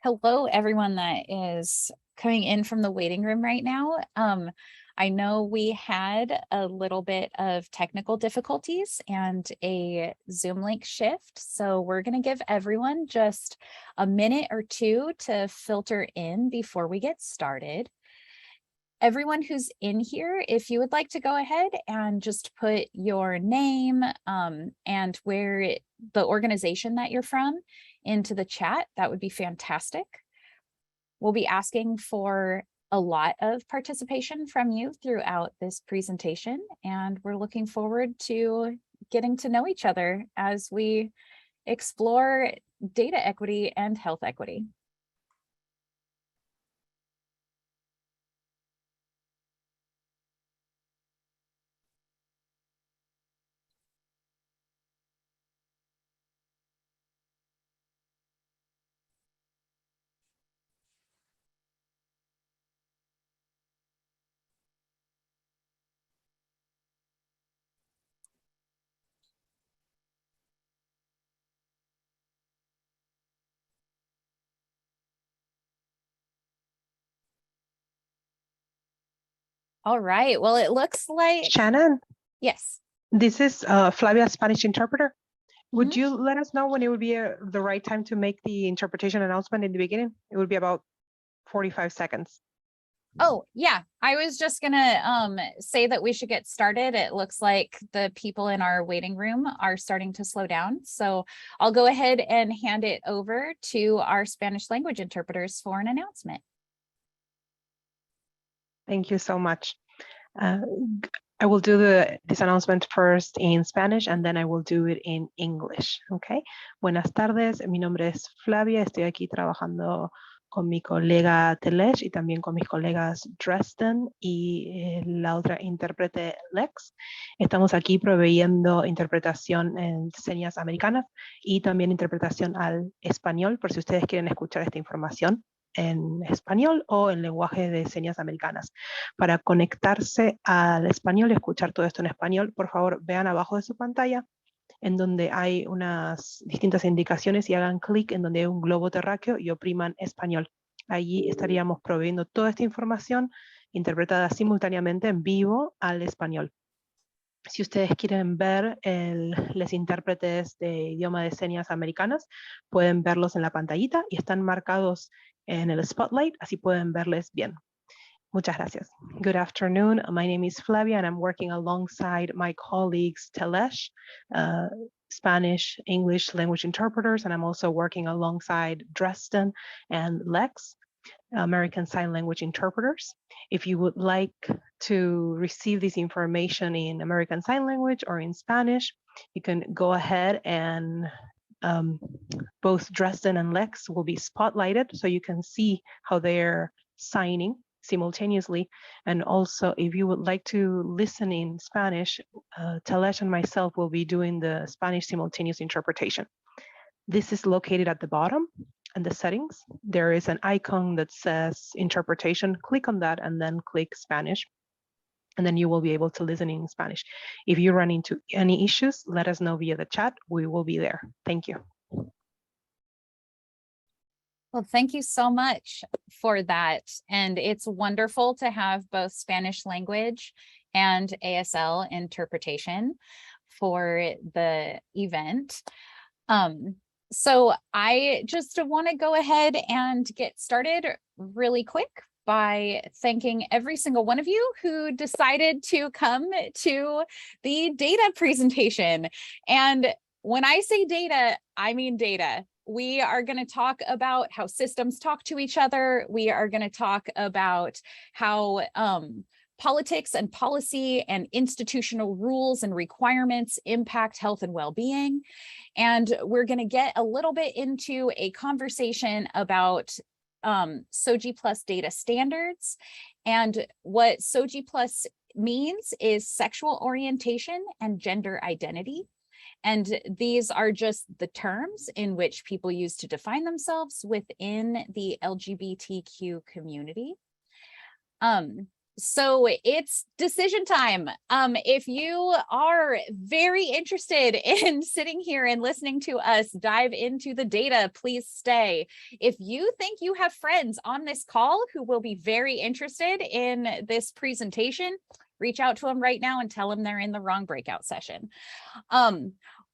Hello, everyone that is coming in from the waiting room right now. I know we had a little bit of technical difficulties and a Zoom link shift, so we're going to give everyone just a minute or two to filter in before we get started. Everyone who's in here, if you would like to go ahead and just put your name and the organization that you're from into the chat, that would be fantastic. We'll be asking for a lot of participation from you throughout this presentation, and we're looking forward to getting to know each other as we explore data equity and health equity. All right, well, it looks like... Shannon? Yes. This is Flavia, Spanish interpreter. Would you let us know when it would be the right time to make the interpretation announcement in the beginning? It would be about 45 seconds. Oh, yeah, I was just gonna say that we should get started. It looks like the people in our waiting room are starting to slow down. So I'll go ahead and hand it over to our Spanish language interpreters for an announcement. Thank you so much. I will do this announcement first in Spanish and then I will do it in English. Okay. Buenas tardes. Mi nombre es Flavia. Estoy aquí trabajando con mi colega Telesh y también con mis colegas Dresden y la otra intérprete Lex. Estamos aquí proveyendo interpretación en señas americanas y también interpretación al español por si ustedes quieren escuchar esta información en español o en lenguaje de señas americanas. Para conectarse al español y escuchar todo esto en español, por favor vean abajo de su pantalla en donde hay unas distintas indicaciones y hagan clic en donde hay un globo terráqueo y opriman español. Allí estaríamos proveyendo toda esta información interpretada simultáneamente en vivo al español. Si ustedes quieren ver los intérpretes de idioma de señas americanas, pueden verlos en la pantallita y están marcados en el spotlight, así pueden verles bien. Muchas gracias. Good afternoon. My name is Flavia and I'm working alongside my colleagues Telesh, Spanish, English language interpreters, and I'm also working alongside Dresden and Lex, American Sign Language interpreters. If you would like to receive this information in American Sign Language or in Spanish, you can go ahead and both Dresden and Lex will be spotlighted so you can see how they're signing simultaneously. And also, if you would like to listen in Spanish, Telesh and myself will be doing the Spanish simultaneous interpretation. This is located at the bottom in the settings. There is an icon that says interpretation. Click on that and then click Spanish. And then you will be able to listen in Spanish. If you run into any issues, let us know via the chat. We will be there. Thank you. Well, thank you so much for that. And it's wonderful to have both Spanish language and ASL interpretation for the event. So I just want to go ahead and get started really quick by thanking every single one of you who decided to come to the data presentation. And when I say data, I mean data. We are going to talk about how systems talk to each other. We are going to talk about how politics and policy and institutional rules and requirements impact health and well-being. And we're going to get a little bit into a conversation about SOGI plus data standards. And what SOGI plus means is sexual orientation and gender identity. And these are just the terms in which people use to define themselves within the LGBTQ community. So it's decision time. If you are very interested in sitting here and listening to us dive into the data, please stay. If you think you have friends on this call who will be very interested in this presentation, reach out to them right now and tell them they're in the wrong breakout session.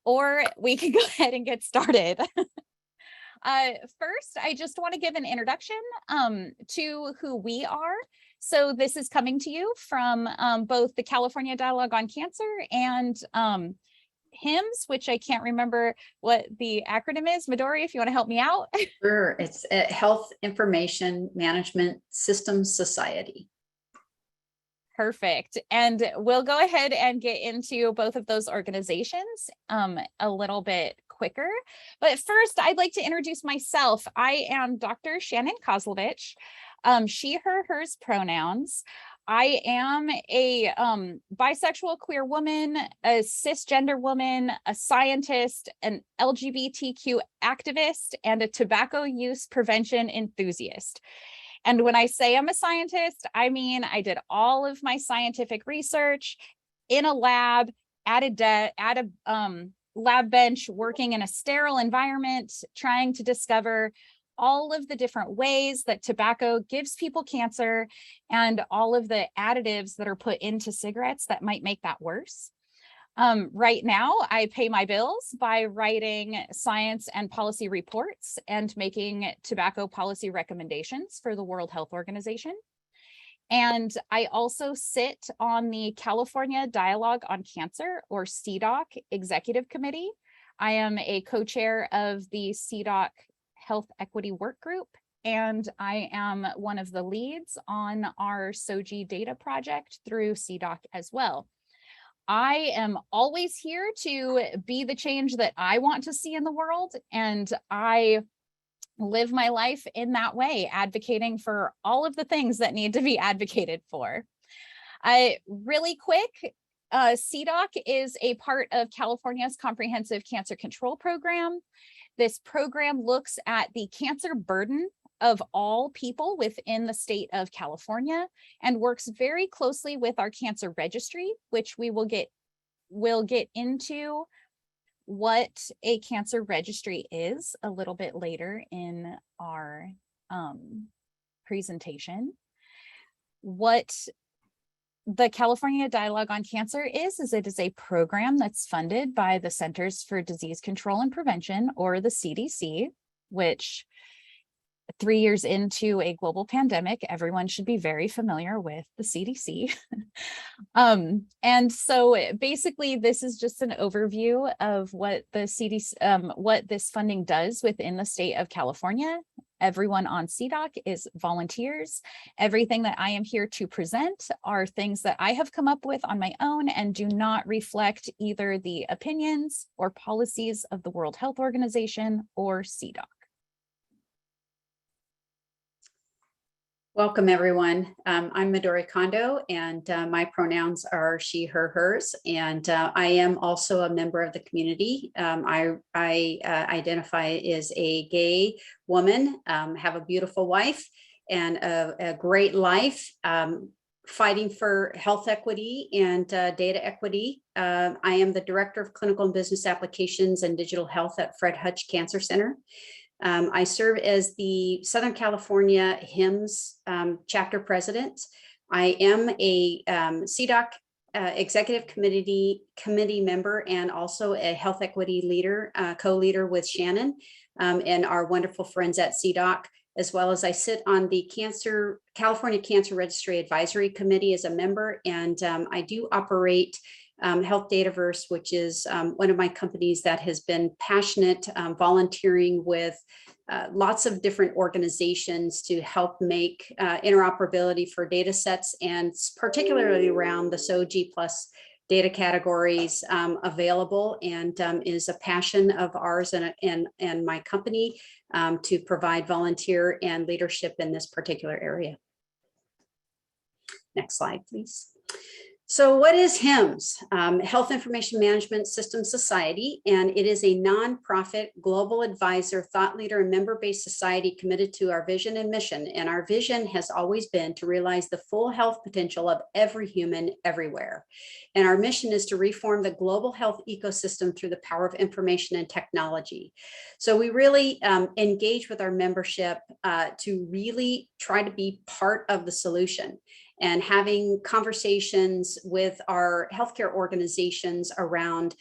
Or we can go ahead and get started. First, I just want to give an introduction to who we are. So this is coming to you from both the California Dialogue on Cancer and HIMSS, which I can't remember what the acronym is. Midori, if you want to help me out. Sure, it's Health Information Management Systems Society. Perfect. And we'll go ahead and get into both of those organizations a little bit quicker. But first, I'd like to introduce myself. I am Dr. Shannon Kozlovich. She, her, hers pronouns. I am a bisexual queer woman, a cisgender woman, a scientist, an LGBTQ activist, and a tobacco use prevention enthusiast. And when I say I'm a scientist, I mean I did all of my scientific research in a lab, at a lab bench, working in a sterile environment, trying to discover all of the different ways that tobacco gives people cancer and all of the additives that are put into cigarettes that might make that worse. Right now, I pay my bills by writing science and policy reports and making tobacco policy recommendations for the World Health Organization. And I also sit on the California Dialogue on Cancer, or CDOC, Executive Committee. I am a co-chair of the CDOC Health Equity Work Group, and I am one of the leads on our SOGI data project through CDOC as well. I am always here to be the change that I want to see in the world, and I live my life in that way, advocating for all of the things that need to be advocated for. Really quick, CDOC is a part of California's Comprehensive Cancer Control Program. This program looks at the cancer burden of all people within the state of California and works very closely with our cancer registry, which we'll get into what a cancer registry is a little bit later in our presentation. What the California Dialogue on Cancer is it is a program that's funded by the Centers for Disease Control and Prevention, or the CDC, which 3 years into a global pandemic, everyone should be very familiar with the CDC. And so basically, this is just an overview of what the CDC, what this funding does within the state of California. Everyone on CDOC is volunteers. Everything that I am here to present are things that I have come up with on my own and do not reflect either the opinions or policies of the World Health Organization or CDOC. Welcome, everyone. I'm Midori Kondo, and my pronouns are she, her, hers, and I am also a member of the community. I identify as a gay woman, have a beautiful wife, and a great life, fighting for health equity and data equity. I am the Director of Clinical and Business Applications and Digital Health at Fred Hutch Cancer Center. I serve as the Southern California HIMSS chapter president. I am a CDOC executive committee member and also a health equity leader, co-leader with Shannon and our wonderful friends at CDOC, as well as I sit on the California Cancer Registry Advisory Committee as a member, and I do operate Health Dataverse, which is one of my companies that has been passionate volunteering with lots of different organizations to help make interoperability for data sets, and particularly around the SOGI plus data categories available, and is a passion of ours and my company to provide volunteer and leadership in this particular area. Next slide, please. So what is HIMSS? Health Information Management System Society, and it is a nonprofit global advisor, thought leader, and member-based society committed to our vision and mission. And our vision has always been to realize the full health potential of every human everywhere. And our mission is to reform the global health ecosystem through the power of information and technology. So we really engage with our membership to really try to be part of the solution, and having conversations with our healthcare organizations around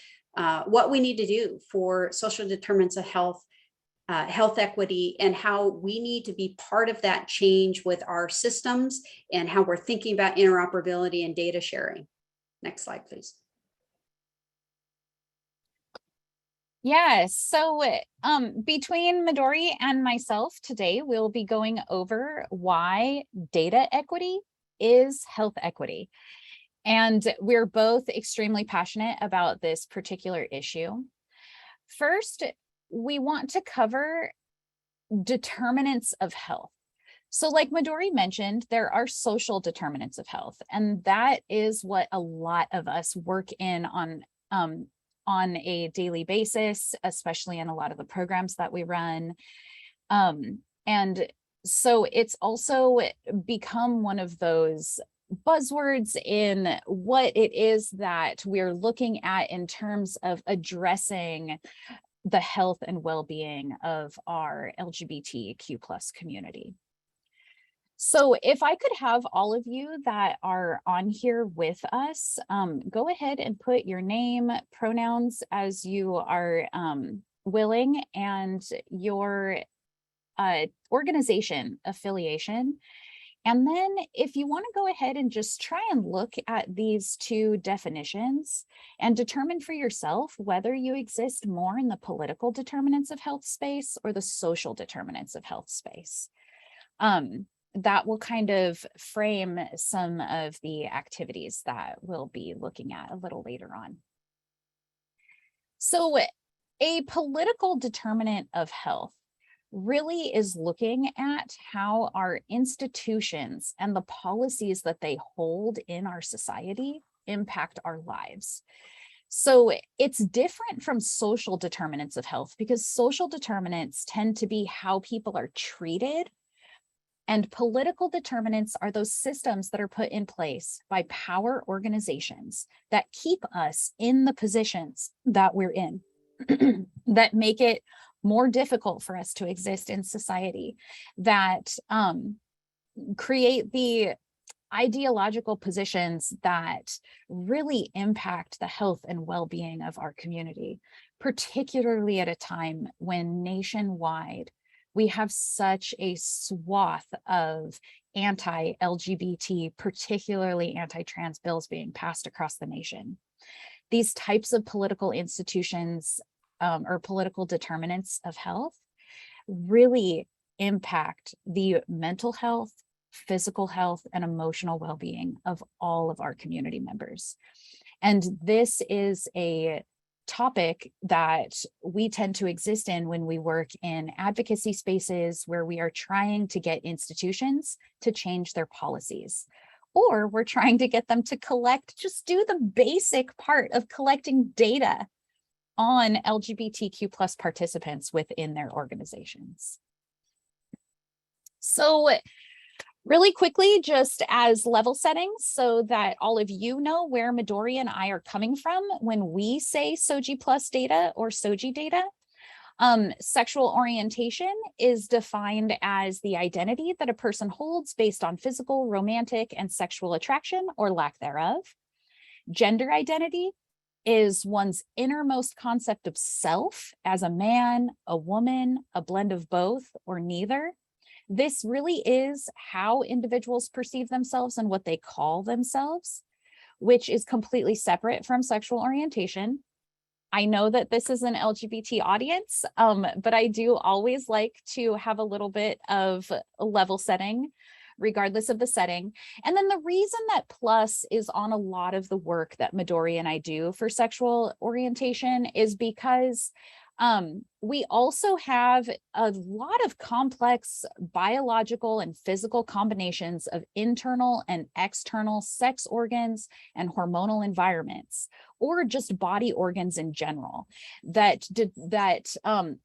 what we need to do for social determinants of health, health equity, and how we need to be part of that change with our systems and how we're thinking about interoperability and data sharing. Next slide, please. Yes, so between Midori and myself today, we'll be going over why data equity is health equity. And we're both extremely passionate about this particular issue. First, we want to cover determinants of health. So like Midori mentioned, there are social determinants of health, and that is what a lot of us work in on a daily basis, especially in a lot of the programs that we run. And so it's also become one of those buzzwords in what it is that we're looking at in terms of addressing the health and well-being of our LGBTQ plus community. So if I could have all of you that are on here with us, go ahead and put your name, pronouns as you are willing, and your organization affiliation. And then if you want to go ahead and just try and look at these two definitions and determine for yourself whether you exist more in the political determinants of health space or the social determinants of health space. That will kind of frame some of the activities that we'll be looking at a little later on. So a political determinant of health really is looking at how our institutions and the policies that they hold in our society impact our lives. So it's different from social determinants of health, because social determinants tend to be how people are treated, and political determinants are those systems that are put in place by power organizations that keep us in the positions that we're in, that make it more difficult for us to exist in society, that create the ideological positions that really impact the health and well-being of our community, particularly at a time when nationwide we have such a swath of anti-LGBT, particularly anti-trans bills being passed across the nation. These types of political institutions or political determinants of health really impact the mental health, physical health, and emotional well-being of all of our community members. And this is a topic that we tend to exist in when we work in advocacy spaces where we are trying to get institutions to change their policies, or we're trying to get them to just do the basic part of collecting data on LGBTQ plus participants within their organizations. So really quickly, just as level setting so that all of you know where Midori and I are coming from when we say SOGI plus data or SOGI data. Sexual orientation is defined as the identity that a person holds based on physical, romantic, and sexual attraction or lack thereof. Gender identity is one's innermost concept of self as a man, a woman, a blend of both, or neither. This really is how individuals perceive themselves and what they call themselves, which is completely separate from sexual orientation. I know that this is an LGBT audience, but I do always like to have a little bit of level setting, regardless of the setting. And then the reason that plus is on a lot of the work that Midori and I do for sexual orientation is because We also have a lot of complex biological and physical combinations of internal and external sex organs and hormonal environments, or just body organs in general, that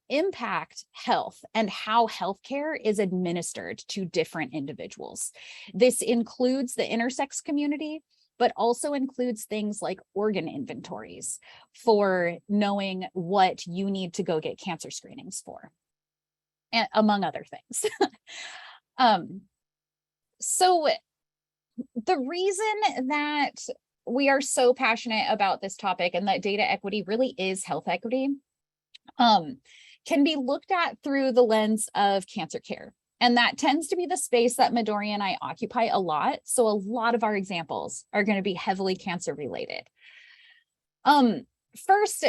impact health and how healthcare is administered to different individuals. This includes the intersex community, but also includes things like organ inventories for knowing what you need to go get cancer screenings for, and among other things. So the reason that we are so passionate about this topic and that data equity really is health equity can be looked at through the lens of cancer care. And that tends to be the space that Midori and I occupy a lot. So a lot of our examples are going to be heavily cancer related. First,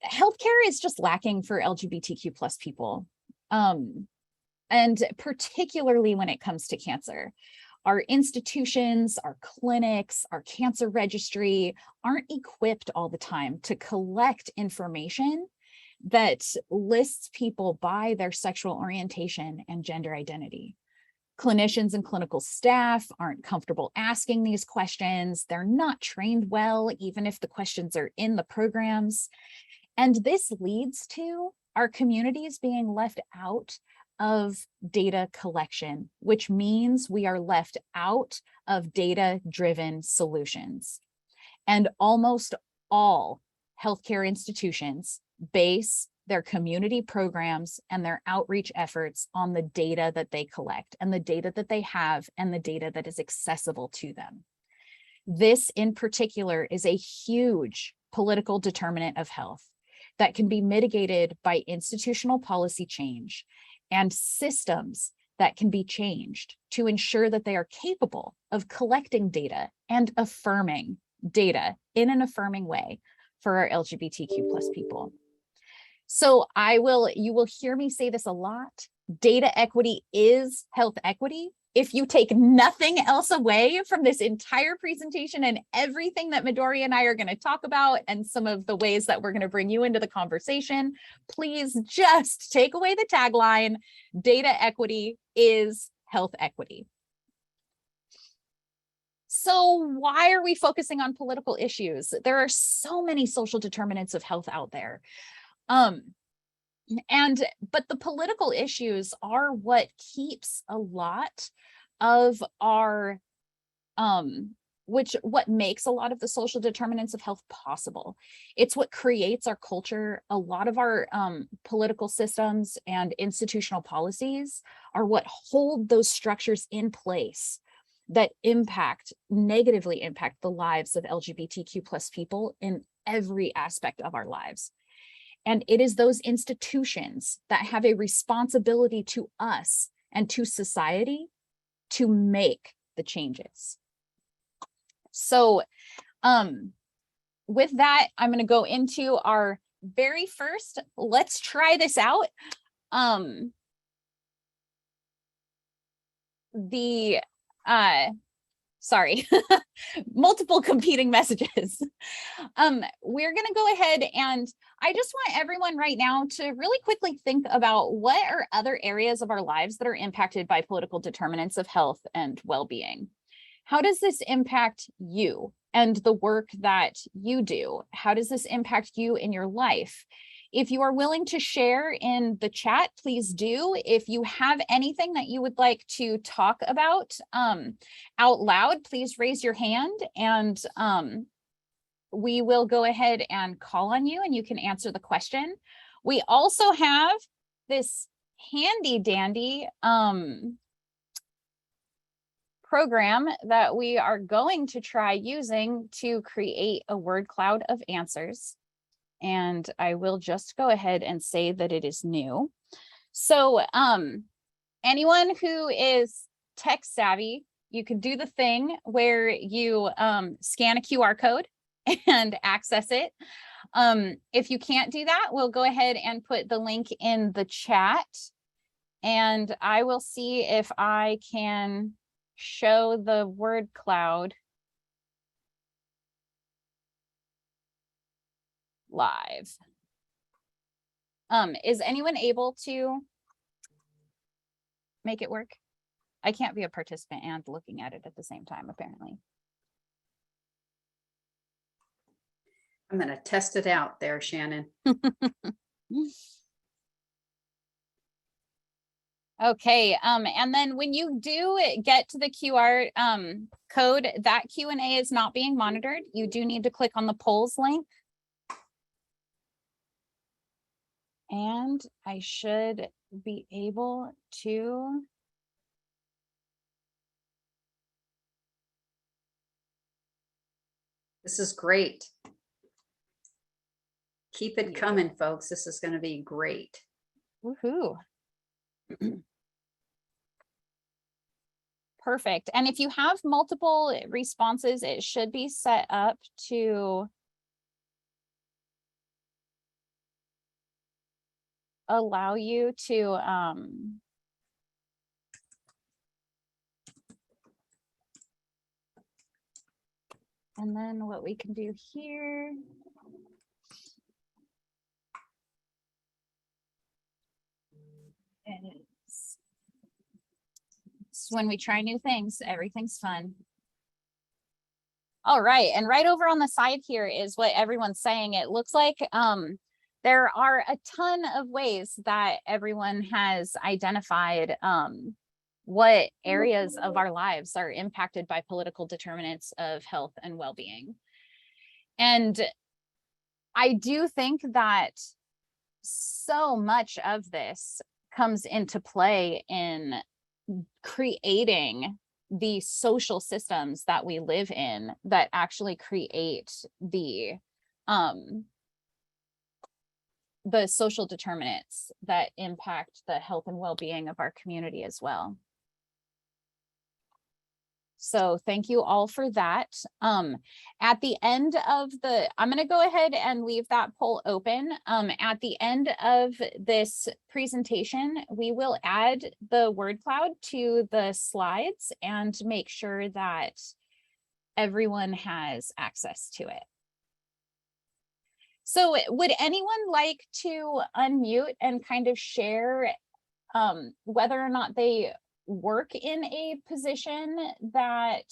healthcare is just lacking for LGBTQ plus people. And particularly when it comes to cancer. Our institutions, our clinics, our cancer registry aren't equipped all the time to collect information that lists people by their sexual orientation and gender identity. Clinicians and clinical staff aren't comfortable asking these questions. They're not trained well, even if the questions are in the programs. And this leads to our communities being left out of data collection, which means we are left out of data-driven solutions. And almost all healthcare institutions base their community programs and their outreach efforts on the data that they collect and the data that they have and the data that is accessible to them. This in particular is a huge political determinant of health that can be mitigated by institutional policy change and systems that can be changed to ensure that they are capable of collecting data and affirming data in an affirming way for our LGBTQ plus people. So you will hear me say this a lot. Data equity is health equity. If you take nothing else away from this entire presentation and everything that Midori and I are going to talk about and some of the ways that we're going to bring you into the conversation, please just take away the tagline, data equity is health equity. So why are we focusing on political issues? There are so many social determinants of health out there. But the political issues are what keeps a lot of our, what makes a lot of the social determinants of health possible. It's what creates our culture. A lot of our political systems and institutional policies are what hold those structures in place that negatively impact the lives of LGBTQ plus people in every aspect of our lives. And it is those institutions that have a responsibility to us and to society to make the changes. So with that, I'm going to go into our very first, let's try this out. Sorry, multiple competing messages. We're going to go ahead and I just want everyone right now to really quickly think about what are other areas of our lives that are impacted by political determinants of health and well-being. How does this impact you and the work that you do? How does this impact you in your life? If you are willing to share in the chat, please do. If you have anything that you would like to talk about out loud, please raise your hand and we will go ahead and call on you and you can answer the question. We also have this handy dandy program that we are going to try using to create a word cloud of answers. And I will just go ahead and say that it is new. So anyone who is tech savvy, you can do the thing where you scan a QR code and access it. If you can't do that, we'll go ahead and put the link in the chat. And I will see if I can show the word cloud live. Is anyone able to make it work? I can't be a participant and looking at it at the same time, apparently. I'm going to test it out there, Shannon. Okay, and then when you do get to the QR code, that Q&A is not being monitored. You do need to click on the polls link. And I should be able to. This is great. Keep it coming, folks. This is going to be great. Woohoo. Perfect. And if you have multiple responses, it should be set up to allow you to and then what we can do here is when we try new things, everything's fun. All right, and right over on the side here is what everyone's saying. It looks like there are a ton of ways that everyone has identified what areas of our lives are impacted by political determinants of health and well-being. And I do think that so much of this comes into play in creating the social systems that we live in that actually create the social determinants that impact the health and well-being of our community as well. So thank you all for that. At the end of I'm going to go ahead and leave that poll open. At the end of this presentation, we will add the word cloud to the slides and make sure that everyone has access to it. So would anyone like to unmute and kind of share whether or not they work in a position that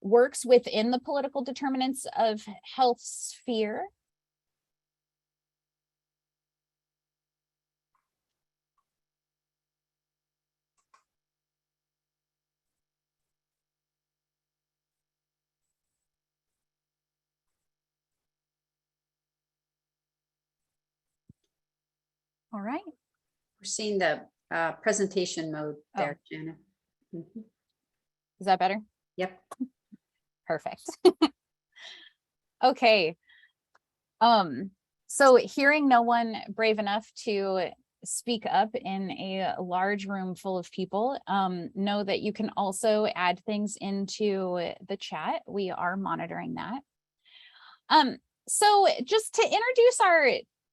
works within the political determinants of health sphere? All right. We're seeing the presentation mode there, Shannon. Mm-hmm. Is that better? Yep. Perfect. Okay. So hearing no one brave enough to speak up in a large room full of people, know that you can also add things into the chat. We are monitoring that. So just to introduce our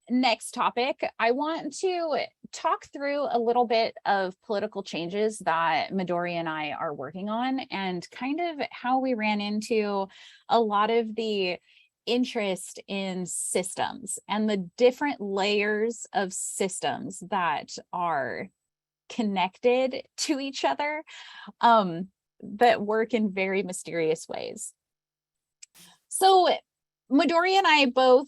next topic, I want to talk through a little bit of political changes that Midori and I are working on and kind of how we ran into a lot of the interest in systems and the different layers of systems that are connected to each other that work in very mysterious ways. So Midori and I both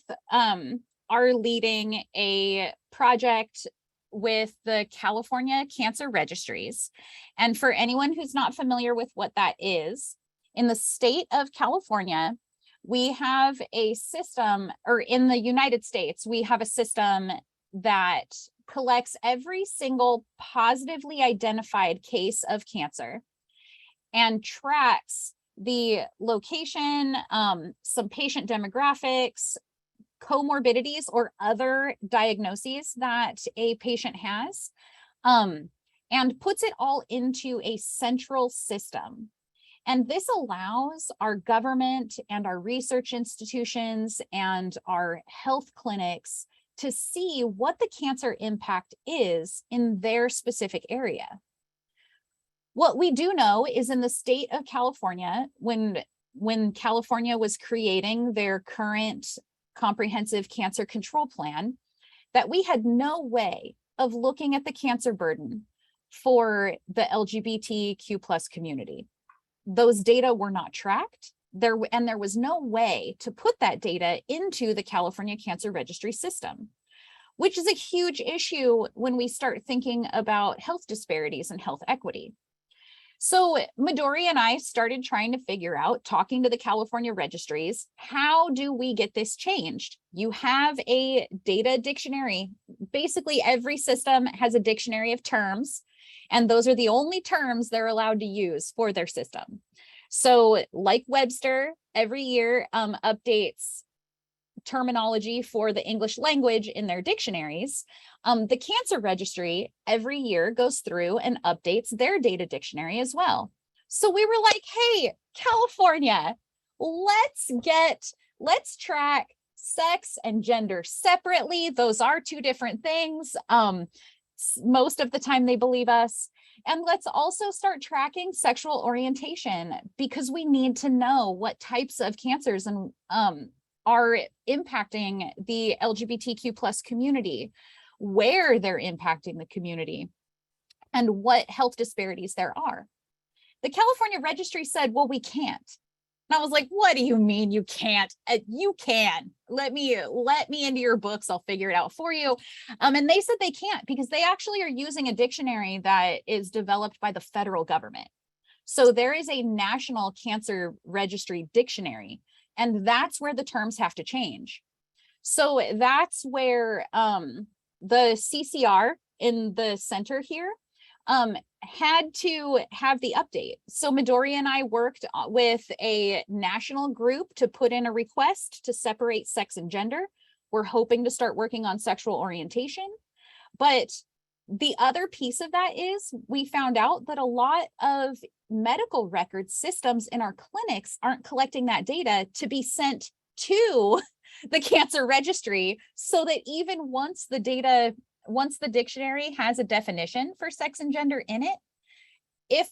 are leading a project with the California Cancer Registries. And for anyone who's not familiar with what that is, in the state of California, we have a system, or in the United States, we have a system that collects every single positively identified case of cancer and tracks the location, some patient demographics, comorbidities or other diagnoses that a patient has, and puts it all into a central system. And this allows our government and our research institutions and our health clinics to see what the cancer impact is in their specific area. What we do know is in the state of California, when California was creating their current comprehensive cancer control plan, that we had no way of looking at the cancer burden for the LGBTQ plus community. Those data were not tracked. There was no way to put that data into the California Cancer Registry system, which is a huge issue when we start thinking about health disparities and health equity. So Midori and I started trying to figure out, talking to the California registries, how do we get this changed? You have a data dictionary. Basically, every system has a dictionary of terms, and those are the only terms they're allowed to use for their system. So like Webster, every year updates terminology for the English language in their dictionaries. The Cancer Registry every year goes through and updates their data dictionary as well. So we were like, hey, California, let's track sex and gender separately. Those are two different things. Most of the time they believe us. And let's also start tracking sexual orientation, because we need to know what types of cancers and are impacting the LGBTQ plus community, where they're impacting the community, and what health disparities there are. The California Registry said, well, we can't. And I was like, what do you mean you can't? You can. Let me into your books. I'll figure it out for you. And they said they can't, because they actually are using a dictionary that is developed by the federal government. So there is a National Cancer Registry dictionary, and that's where the terms have to change. So that's where the CCR in the center here had to have the update. So Midori and I worked with a national group to put in a request to separate sex and gender. We're hoping to start working on sexual orientation. But the other piece of that is we found out that a lot of medical record systems in our clinics aren't collecting that data to be sent to the Cancer Registry, so that even once the dictionary has a definition for sex and gender in it, if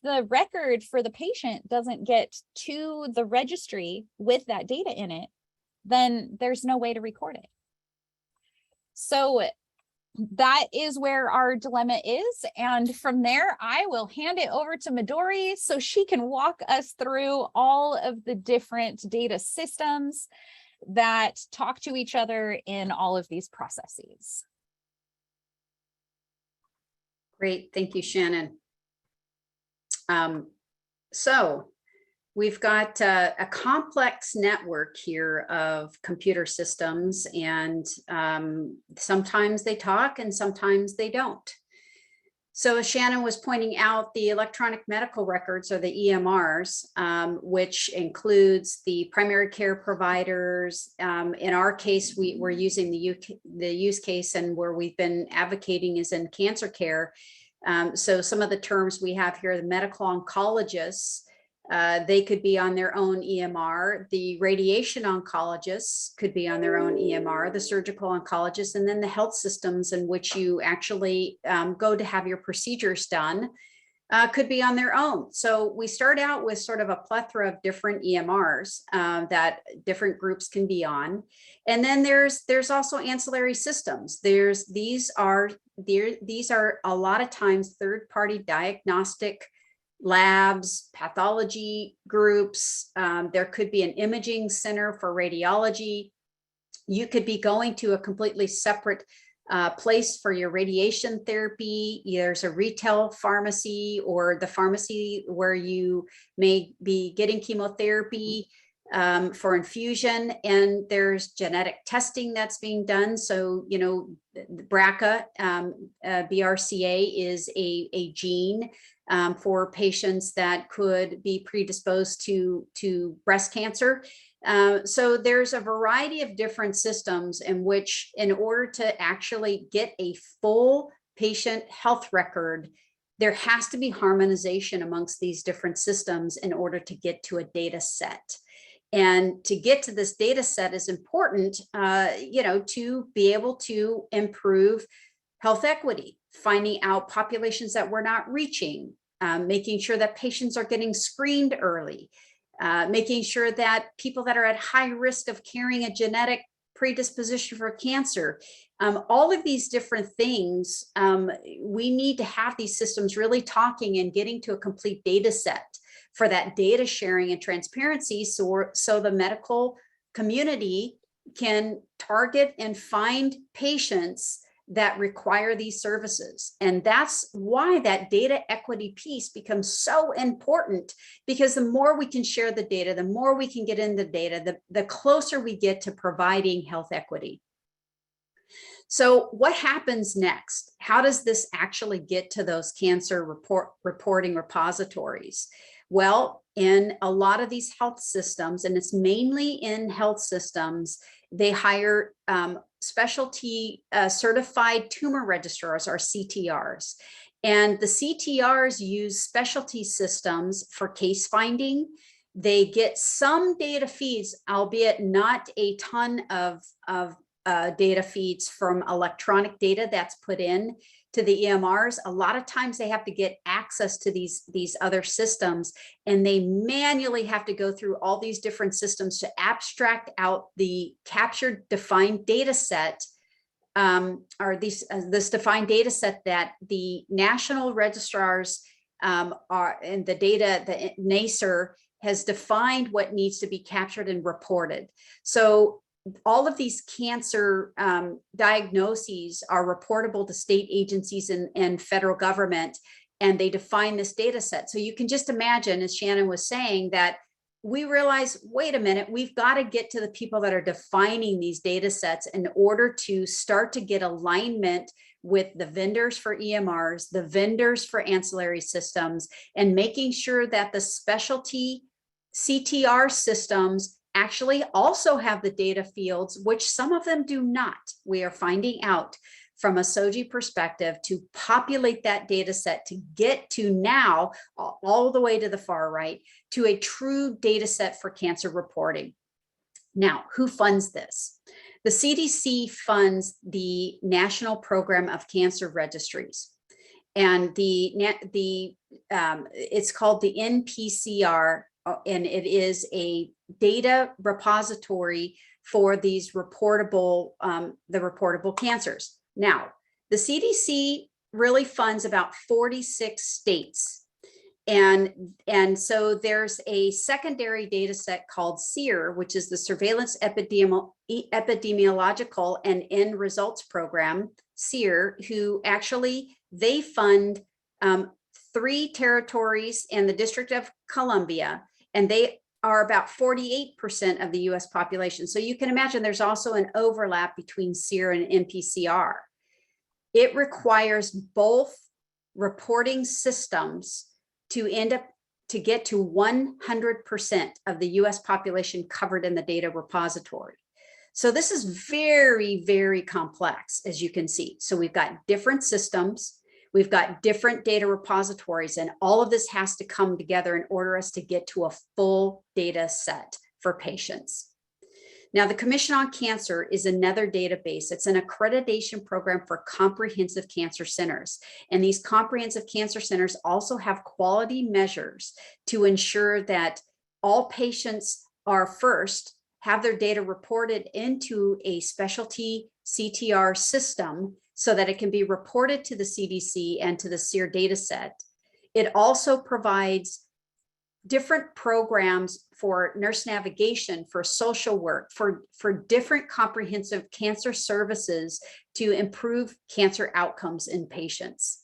the record for the patient doesn't get to the registry with that data in it, then there's no way to record it. So that is where our dilemma is. And from there, I will hand it over to Midori so she can walk us through all of the different data systems that talk to each other in all of these processes. Great, thank you, Shannon. So we've got a complex network here of computer systems, and sometimes they talk and sometimes they don't. So as Shannon was pointing out, the electronic medical records, or the EMRs, which includes the primary care providers. In our case, we're using the use case, and where we've been advocating is in cancer care. So some of the terms we have here, the medical oncologists, they could be on their own EMR. The radiation oncologists could be on their own EMR, the surgical oncologists, and then the health systems in which you actually go to have your procedures done could be on their own. So we start out with sort of a plethora of different EMRs that different groups can be on. And then there's also ancillary systems. These are a lot of times third-party diagnostic labs, pathology groups. There could be an imaging center for radiology. You could be going to a completely separate place for your radiation therapy. There's a retail pharmacy, or the pharmacy where you may be getting chemotherapy for infusion, and there's genetic testing that's being done. So, you know, BRCA, BRCA is a gene for patients that could be predisposed to breast cancer. So there's a variety of different systems in which, in order to actually get a full patient health record, there has to be harmonization amongst these different systems in order to get to a data set. And to get to this data set is important, you know, to be able to improve health equity, finding out populations that we're not reaching, making sure that patients are getting screened early, making sure that people that are at high risk of carrying a genetic predisposition for cancer. All of these different things, we need to have these systems really talking and getting to a complete data set for that data sharing and transparency, so the medical community can target and find patients that require these services. And that's why that data equity piece becomes so important, because the more we can share the data, the more we can get in the data, the closer we get to providing health equity. So what happens next? How does this actually get to those cancer reporting repositories? Well, in a lot of these health systems, and it's mainly in health systems, they hire specialty certified tumor registrars, or CTRs. And the CTRs use specialty systems for case finding. They get some data feeds, albeit not a ton of data feeds from electronic data that's put in to the EMRs. A lot of times they have to get access to these other systems, and they manually have to go through all these different systems to abstract out the captured defined data set, or this defined data set that the national registrars are, and the data, the NACER has defined what needs to be captured and reported. So all of these cancer diagnoses are reportable to state agencies and federal government, and they define this data set. So you can just imagine, as Shannon was saying, that we realize, wait a minute, we've got to get to the people that are defining these data sets in order to start to get alignment with the vendors for EMRs, the vendors for ancillary systems, and making sure that the specialty CTR systems actually also have the data fields, which some of them do not. We are finding out from a SOGI perspective to populate that data set to get to now, all the way to the far right, to a true data set for cancer reporting. Now, who funds this? The CDC funds the National Program of Cancer Registries. And it's called the NPCR, and it is a data repository for these reportable, the reportable cancers. Now, the CDC really funds about 46 states. And so there's a secondary data set called SEER, which is the Surveillance Epidemiological and End Results Program, SEER, who actually, they fund 3 territories and the District of Columbia, and they are about 48% of the US population. So you can imagine there's also an overlap between SEER and NPCR. It requires both reporting systems to end up to get to 100% of the US population covered in the data repository. So this is very, very complex, as you can see. So we've got different systems, we've got different data repositories, and all of this has to come together in order us to get to a full data set for patients. Now, the Commission on Cancer is another database. It's an accreditation program for comprehensive cancer centers. And these comprehensive cancer centers also have quality measures to ensure that all patients are first, have their data reported into a specialty CTR system so that it can be reported to the CDC and to the SEER data set. It also provides different programs for nurse navigation, for social work, for different comprehensive cancer services to improve cancer outcomes in patients.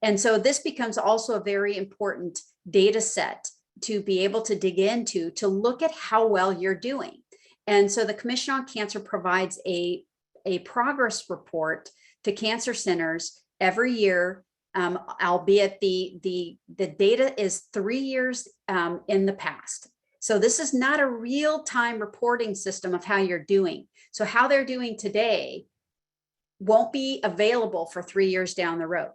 And so this becomes also a very important data set to be able to dig into, to look at how well you're doing. And so the Commission on Cancer provides a progress report to cancer centers every year, albeit the data is 3 years in the past. So this is not a real-time reporting system of how you're doing. So how they're doing today won't be available for 3 years down the road.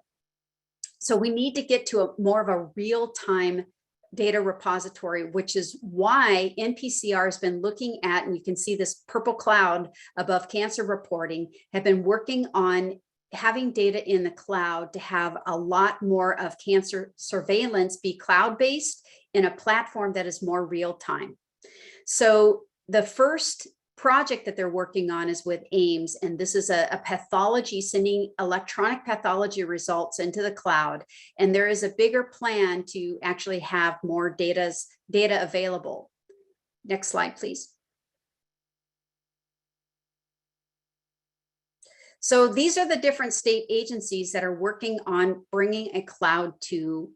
So we need to get to more of a real-time data repository, which is why NPCR has been looking at, and you can see this purple cloud above cancer reporting, have been working on having data in the cloud to have a lot more of cancer surveillance be cloud-based in a platform that is more real-time. So the first project that they're working on is with HIMSS, and this is a pathology, sending electronic pathology results into the cloud. And there is a bigger plan to actually have more data available. Next slide, please. So these are the different state agencies that are working on bringing a cloud to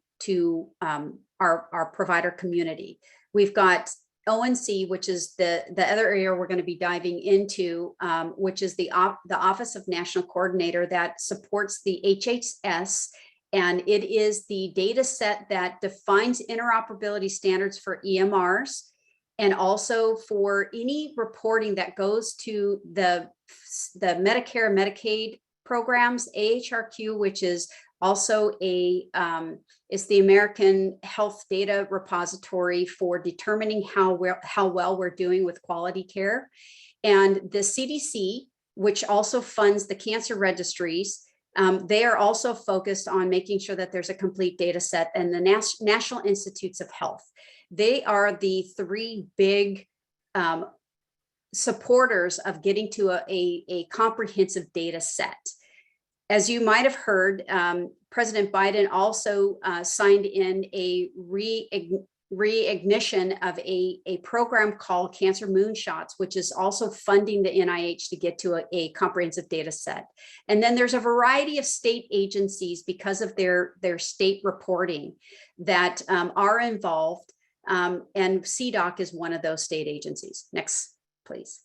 our provider community. We've got ONC, which is the other area we're going to be diving into, which is the Office of National Coordinator that supports the HHS, and it is the data set that defines interoperability standards for EMRs, and also for any reporting that goes to the Medicare and Medicaid programs, AHRQ, which is also is the American Health Data Repository for determining how well we're doing with quality care. And the CDC, which also funds the cancer registries, they are also focused on making sure that there's a complete data set, and the National Institutes of Health. They are the three big supporters of getting to a comprehensive data set. As you might have heard, President Biden also signed in a reignition of a program called Cancer Moonshots, which is also funding the NIH to get to a comprehensive data set. And then there's a variety of state agencies, because of their state reporting, that are involved, and CDOC is one of those state agencies. Next, please.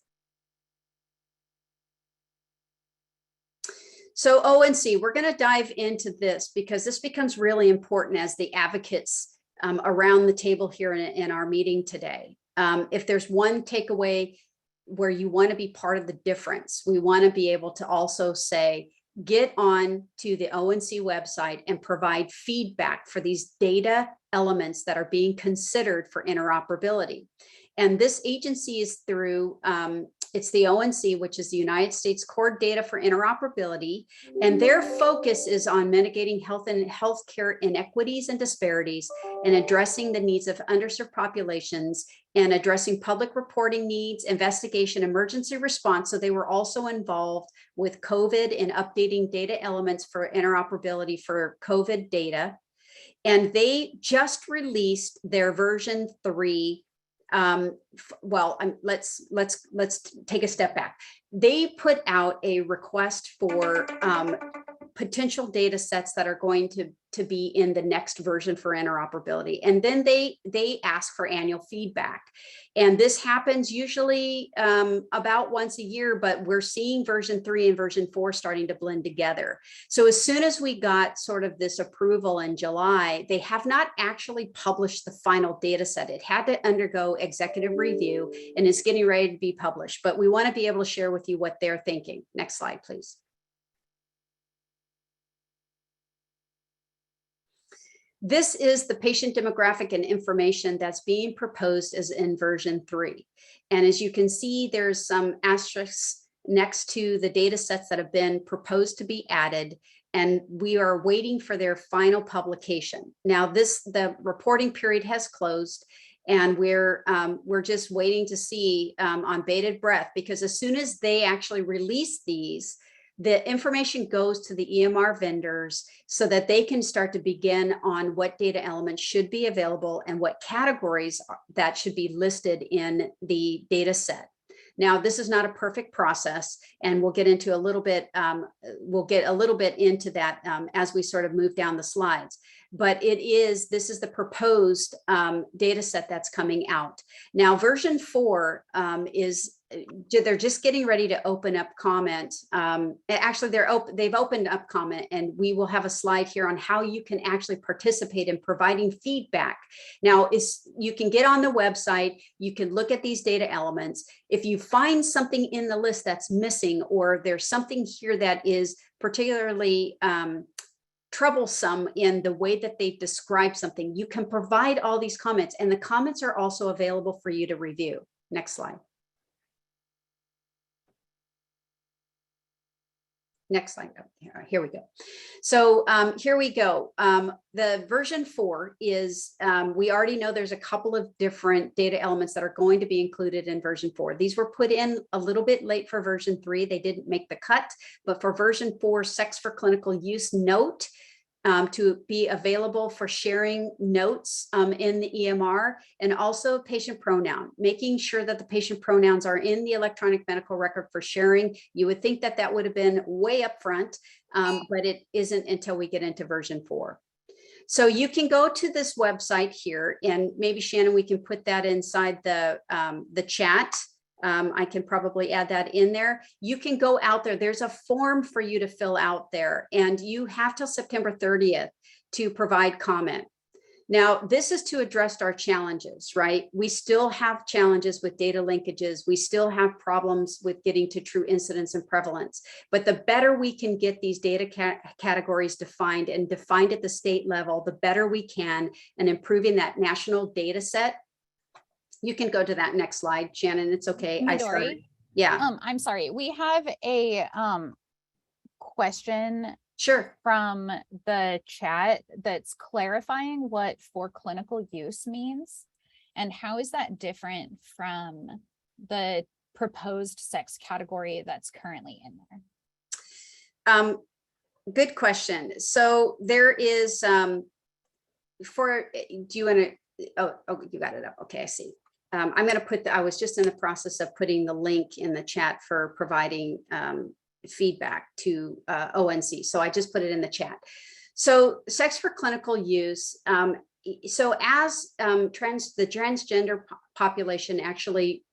So ONC, we're going to dive into this because this becomes really important as the advocates around the table here in our meeting today. If there's one takeaway where you want to be part of the difference, we want to be able to also say, get on to the ONC website and provide feedback for these data elements that are being considered for interoperability. And this agency is through, it's the ONC, which is the United States Core Data for Interoperability, and their focus is on mitigating health and healthcare inequities and disparities, and addressing the needs of underserved populations, and addressing public reporting needs, investigation, emergency response. So they were also involved with COVID and updating data elements for interoperability for COVID data. And they just released their version 3. Let's take a step back. They put out a request for potential data sets that are going to be in the next version for interoperability. And then they ask for annual feedback. And this happens usually about once a year, but we're seeing version 3 and version 4 starting to blend together. So as soon as we got sort of this approval in July, they have not actually published the final data set. It had to undergo executive review and is getting ready to be published, but we want to be able to share with you what they're thinking. Next slide, please. This is the patient demographic and information that's being proposed as in version 3. And as you can see, there's some asterisks next to the data sets that have been proposed to be added, and we are waiting for their final publication. Now the reporting period has closed, and we're just waiting to see on bated breath, because as soon as they actually release these, the information goes to the EMR vendors so that they can start to begin on what data elements should be available and what categories that should be listed in the data set. Now, this is not a perfect process, and we'll get into a little bit, into that as we sort of move down the slides. But this is the proposed data set that's coming out. Now, version 4 they're just getting ready to open up comment. Actually, they've opened up comment, and we will have a slide here on how you can actually participate in providing feedback. Now, you can get on the website, you can look at these data elements. If you find something in the list that's missing, or there's something here that is particularly troublesome in the way that they describe something, you can provide all these comments, and the comments are also available for you to review. Next slide. next slide. Here we go. So here we go. The version 4 is, we already know there's a couple of different data elements that are going to be included in version 4. These were put in a little bit late for version 3. They didn't make the cut, but for version 4, sex for clinical use note, to be available for sharing notes in the EMR, and also patient pronoun, making sure that the patient pronouns are in the electronic medical record for sharing. You would think that that would have been way up front, but it isn't until we get into version 4. So you can go to this website here, and maybe Shannon, we can put that inside the chat. I can probably add that in there. You can go out there. There's a form for you to fill out there, and you have till September 30th to provide comment. Now, this is to address our challenges, right? We still have challenges with data linkages. We still have problems with getting to true incidence and prevalence. But the better we can get these data categories defined and defined at the state level, the better we can, and improving that national data set. You can go to that next slide, Shannon. It's okay. I started. Midori, Yeah. I'm sorry. We have a question Sure. from the chat that's clarifying what for clinical use means, and how is that different from the proposed sex category that's currently in there? Good question. So there is do you want to, oh, you got it up. Okay, I see. I'm going to put I was just in the process of putting the link in the chat for providing feedback to ONC. So I just put it in the chat. So sex for clinical use. So as the transgender population actually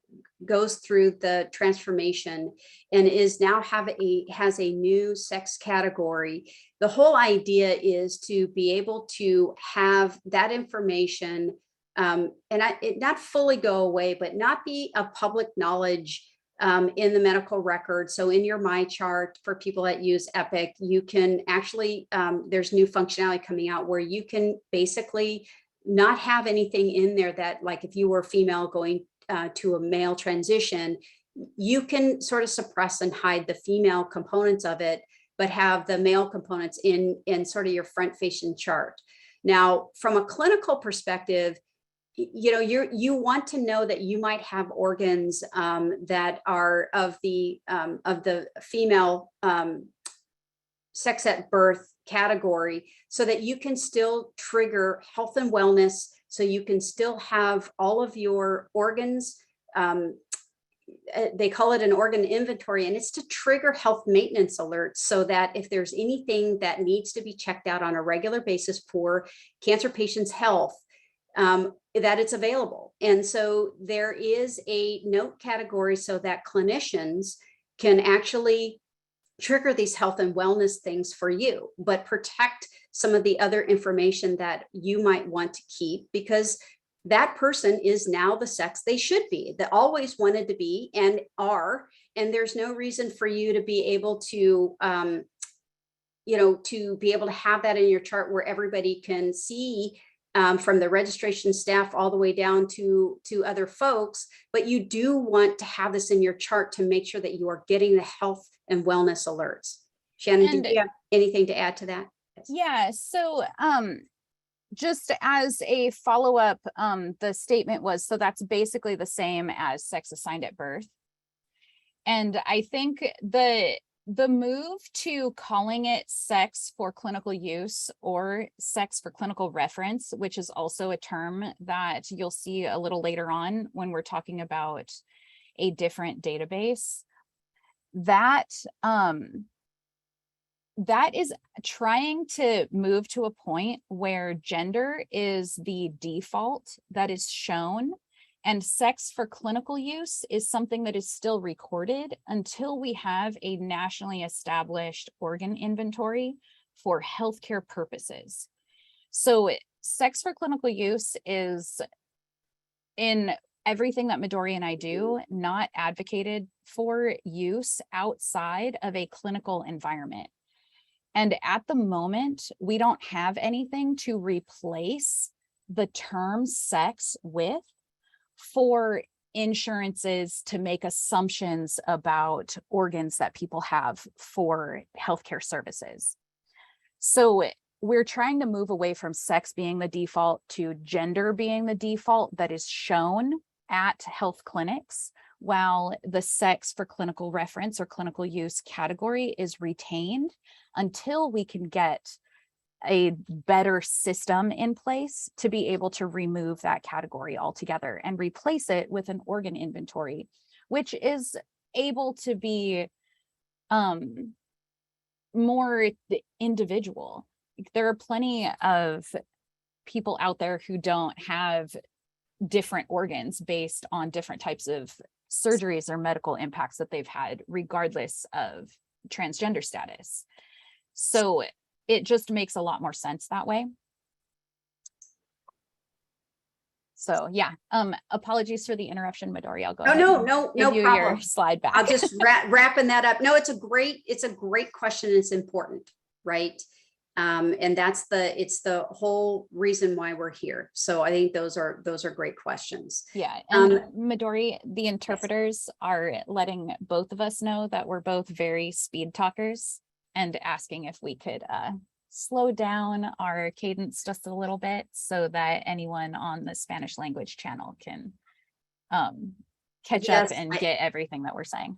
goes through the transformation and is now has a new sex category, the whole idea is to be able to have that information and it not fully go away, but not be a public knowledge in the medical record. So in your My Chart, for people that use Epic, you can actually, there's new functionality coming out where you can basically not have anything in there that, like if you were female going to a male transition, you can sort of suppress and hide the female components of it, but have the male components in sort of your front facing chart. Now, from a clinical perspective, you know, you want to know that you might have organs that are of the female sex at birth category, so that you can still trigger health and wellness, so you can still have all of your organs. They call it an organ inventory, and it's to trigger health maintenance alerts, so that if there's anything that needs to be checked out on a regular basis for cancer patients' health, that it's available. And so there is a note category so that clinicians can actually trigger these health and wellness things for you, but protect some of the other information that you might want to keep, because that person is now the sex they should be, that always wanted to be and are. And there's no reason for you to be able to, to be able to have that in your chart where everybody can see, from the registration staff all the way down to other folks. But you do want to have this in your chart to make sure that you are getting the health and wellness alerts. Shannon, do you have anything to add to that? Yeah, so just as a follow-up, the statement was, so that's basically the same as sex assigned at birth. And I think the move to calling it sex for clinical use or sex for clinical reference, which is also a term that you'll see a little later on when we're talking about a different database, that is trying to move to a point where gender is the default that is shown, and sex for clinical use is something that is still recorded until we have a nationally established organ inventory for healthcare purposes. So sex for clinical use is, in everything that Midori and I do, not advocated for use outside of a clinical environment. And at the moment, we don't have anything to replace the term sex with for insurances to make assumptions about organs that people have for healthcare services. So we're trying to move away from sex being the default to gender being the default that is shown at health clinics, while the sex for clinical reference or clinical use category is retained until we can get a better system in place to be able to remove that category altogether and replace it with an organ inventory, which is able to be more individual. There are plenty of people out there who don't have different organs based on different types of surgeries or medical impacts that they've had, regardless of transgender status. So it just makes a lot more sense that way. So yeah, apologies for the interruption, Midori. I'll go ahead and No give you problem. your slide back. I'll just wrapping that up. No, it's a great question. It's important, right? And it's the whole reason why we're here. So I think those are great questions. Yeah, and Midori, the interpreters are letting both of us know that we're both very speed talkers and asking if we could slow down our cadence just a little bit so that anyone on the Spanish language channel can catch up and get everything that we're saying.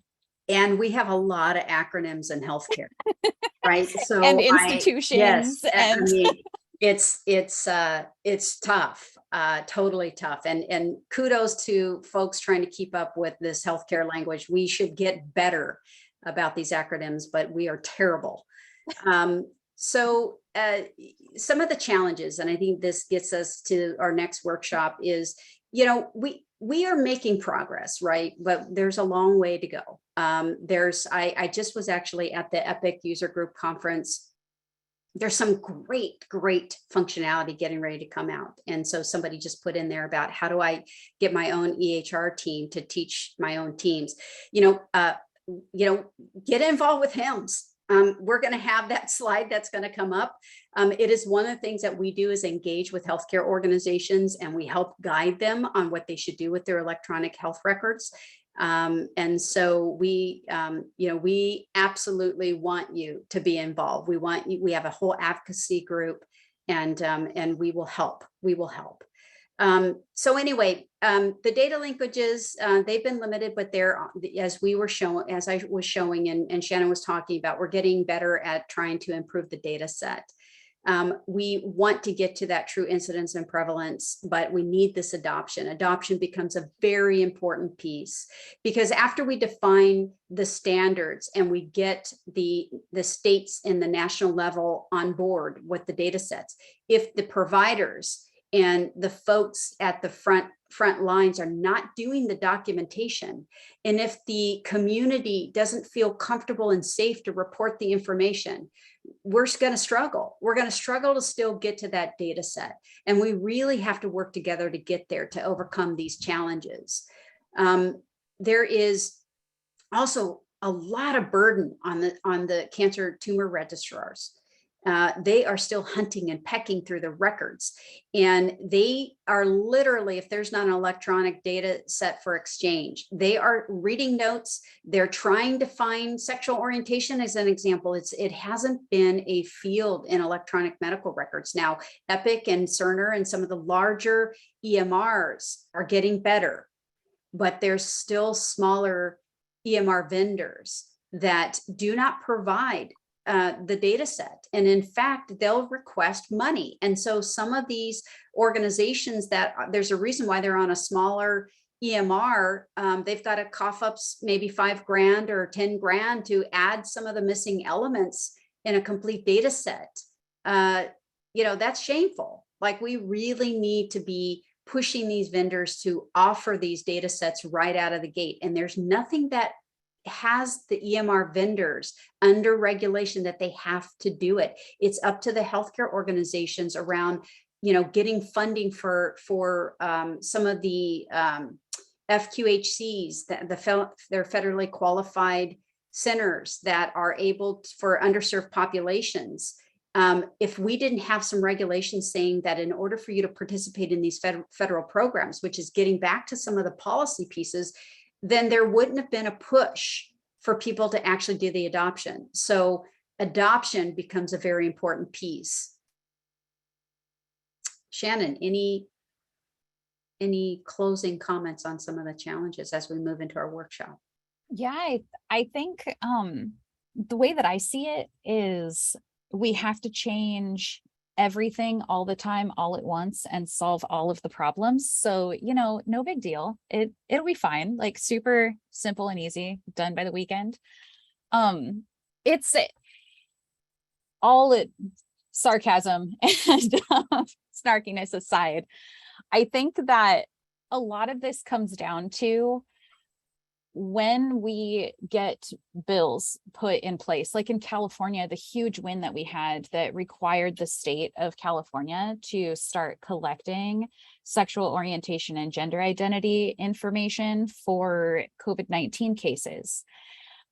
And we have a lot of acronyms in healthcare, right? So and institutions. I mean, it's tough, totally tough. And kudos to folks trying to keep up with this healthcare language. We should get better about these acronyms, but we are terrible. So some of the challenges, and I think this gets us to our next workshop, is, we are making progress, right? But there's a long way to go. I just was actually at the EPIC user group conference. There's some great functionality getting ready to come out. And so somebody just put in there about how do I get my own EHR team to teach my own teams, get involved with HIMSS. We're going to have that slide that's going to come up. It is one of the things that we do is engage with healthcare organizations, and we help guide them on what they should do with their electronic health records. And so we absolutely want you to be involved. We have a whole advocacy group, and we will help. So anyway, the data linkages, they've been limited, but as I was showing and Shannon was talking about, we're getting better at trying to improve the data set. We want to get to that true incidence and prevalence, but we need this adoption. Adoption becomes a very important piece, because after we define the standards and we get the states in the national level on board with the data sets, if the providers and the folks at the front lines are not doing the documentation, and if the community doesn't feel comfortable and safe to report the information, we're going to struggle. We're going to struggle to still get to that data set. And we really have to work together to get there, to overcome these challenges. There is also a lot of burden on the cancer tumor registrars. They are still hunting and pecking through the records, and they are literally, if there's not an electronic data set for exchange, they are reading notes. They're trying to find sexual orientation as an example. It hasn't been a field in electronic medical records. Now, Epic and Cerner and some of the larger EMRs are getting better, but there's still smaller EMR vendors that do not provide the data set. And in fact, they'll request money. And so some of these organizations there's a reason why they're on a smaller EMR, they've got to cough up maybe $5,000 or $10,000 to add some of the missing elements in a complete data set. That's shameful. Like, we really need to be pushing these vendors to offer these data sets right out of the gate. And there's nothing that has the EMR vendors under regulation that they have to do it. It's up to the healthcare organizations around, getting funding for some of the FQHCs, they're federally qualified centers that are able for underserved populations. If we didn't have some regulations saying that in order for you to participate in these federal programs, which is getting back to some of the policy pieces, then there wouldn't have been a push for people to actually do the adoption. So adoption becomes a very important piece. Shannon, any closing comments on some of the challenges as we move into our workshop? Yeah, I think the way that I see it is we have to change everything all the time, all at once, and solve all of the problems. So, you know, no big deal. It'll be fine, like super simple and easy, done by the weekend. It's all sarcasm and snarkiness aside. I think that a lot of this comes down to when we get bills put in place, like in California, the huge win that we had that required the state of California to start collecting sexual orientation and gender identity information for COVID-19 cases.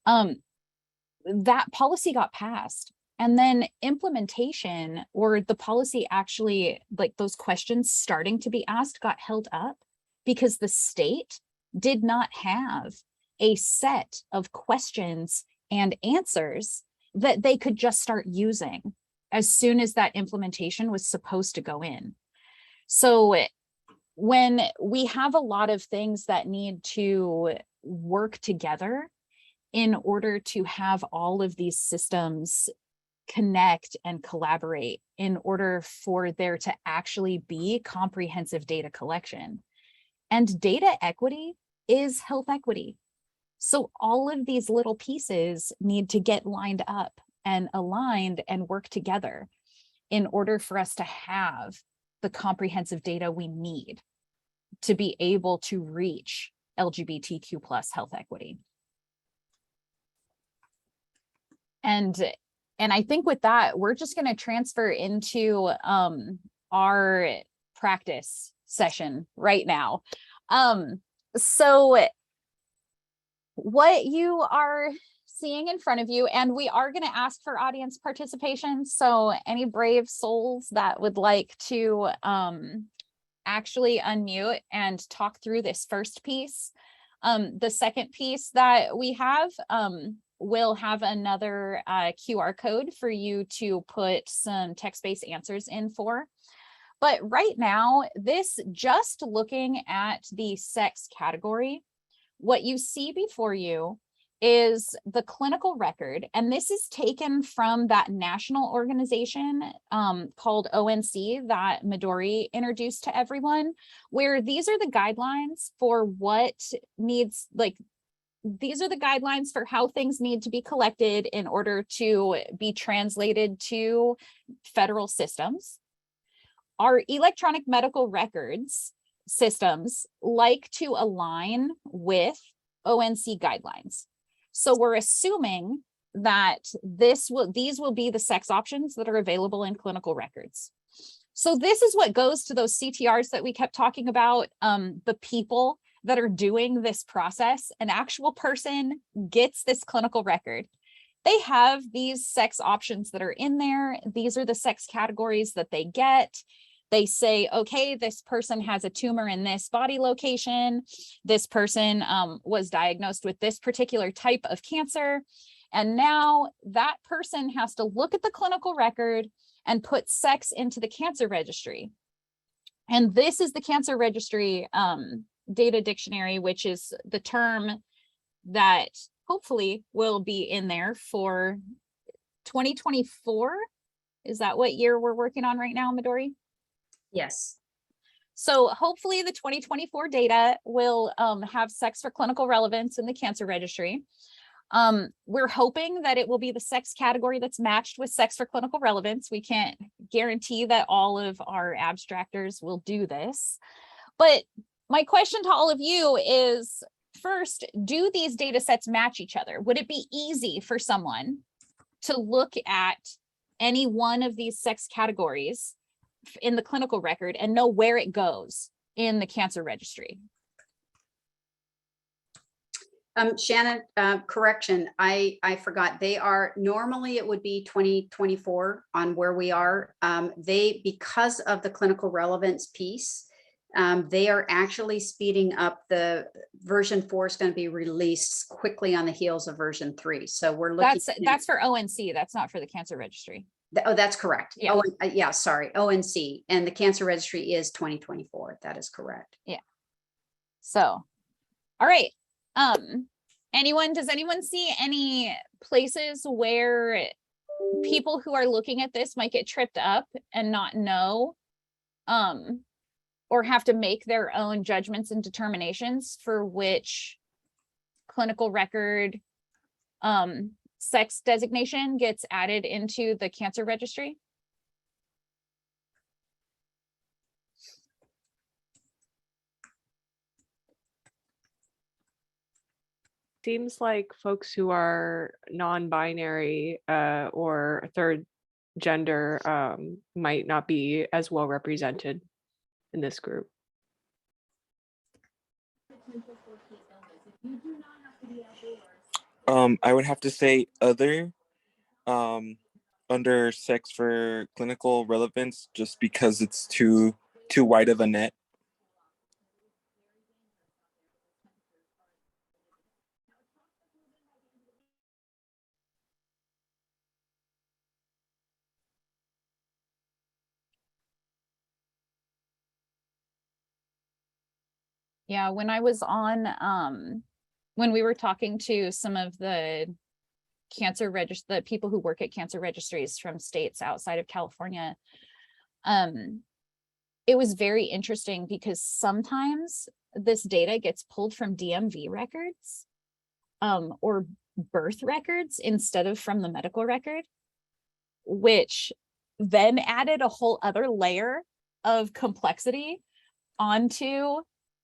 That policy got passed. And then implementation, or the policy actually, like those questions starting to be asked, got held up because the state did not have a set of questions and answers that they could just start using as soon as that implementation was supposed to go in. So when we have a lot of things that need to work together in order to have all of these systems connect and collaborate in order for there to actually be comprehensive data collection. And data equity is health equity. So all of these little pieces need to get lined up and aligned and work together in order for us to have the comprehensive data we need to be able to reach LGBTQ plus health equity. And I think with that, we're just going to transfer into our practice session right now. So what you are seeing in front of you, and we are going to ask for audience participation. So any brave souls that would like to actually unmute and talk through this first piece. The second piece that we have, we'll have another QR code for you to put some text-based answers in for. But right now, this just looking at the sex category, what you see before you is the clinical record. And this is taken from that national organization called ONC that Midori introduced to everyone, where these are the guidelines for what needs, like, these are the guidelines for how things need to be collected in order to be translated to federal systems. Our electronic medical records systems like to align with ONC guidelines. So we're assuming that these will be the sex options that are available in clinical records. So this is what goes to those CTRs that we kept talking about, the people that are doing this process. An actual person gets this clinical record. They have these sex options that are in there. These are the sex categories that they get. They say, okay, this person has a tumor in this body location. This person was diagnosed with this particular type of cancer. And now that person has to look at the clinical record and put sex into the cancer registry. And this is the cancer registry data dictionary, which is the term that hopefully will be in there for 2024. Is that what year we're working on right now, Midori? Yes. So hopefully the 2024 data will have sex for clinical relevance in the cancer registry. We're hoping that it will be the sex category that's matched with sex for clinical relevance. We can't guarantee that all of our abstractors will do this. But my question to all of you is, first, do these data sets match each other? Would it be easy for someone to look at any one of these sex categories in the clinical record and know where it goes in the cancer registry? Shannon, correction, I forgot. They are, normally it would be 2024 on where we are. Because of the clinical relevance piece, they are actually speeding up. The version 4 is going to be released quickly on the heels of version 3. So we're looking. That's for ONC. That's not for the cancer registry. Oh, that's correct. Yeah. Oh, yeah, sorry. ONC, and the cancer registry is 2024. That is correct. Yeah. So, all right. Does anyone see any places where people who are looking at this might get tripped up and not know, or have to make their own judgments and determinations for which clinical record, sex designation gets added into the cancer registry? Seems like folks who are non-binary or third gender might not be as well represented in this group. I would have to say other under sex for clinical relevance, just because it's too wide of a net. Yeah, when I was on, when we were talking to some of the the people who work at cancer registries from states outside of California, it was very interesting because sometimes this data gets pulled from DMV records, or birth records instead of from the medical record, which then added a whole other layer of complexity onto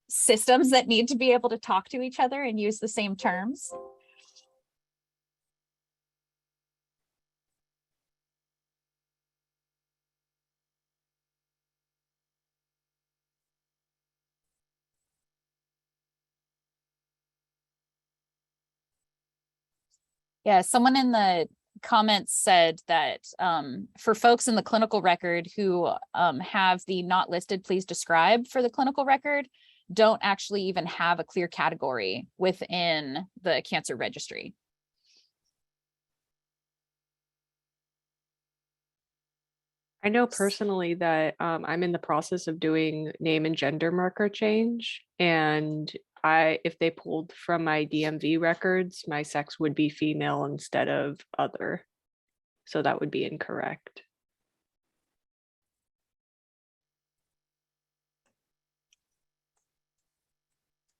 systems that need to be able to talk to each other and use the same terms. Yeah, someone in the comments said that for folks in the clinical record who have the not listed, please describe for the clinical record, don't actually even have a clear category within the cancer registry. I know personally that I'm in the process of doing name and gender marker change, and if they pulled from my DMV records, my sex would be female instead of other. So that would be incorrect.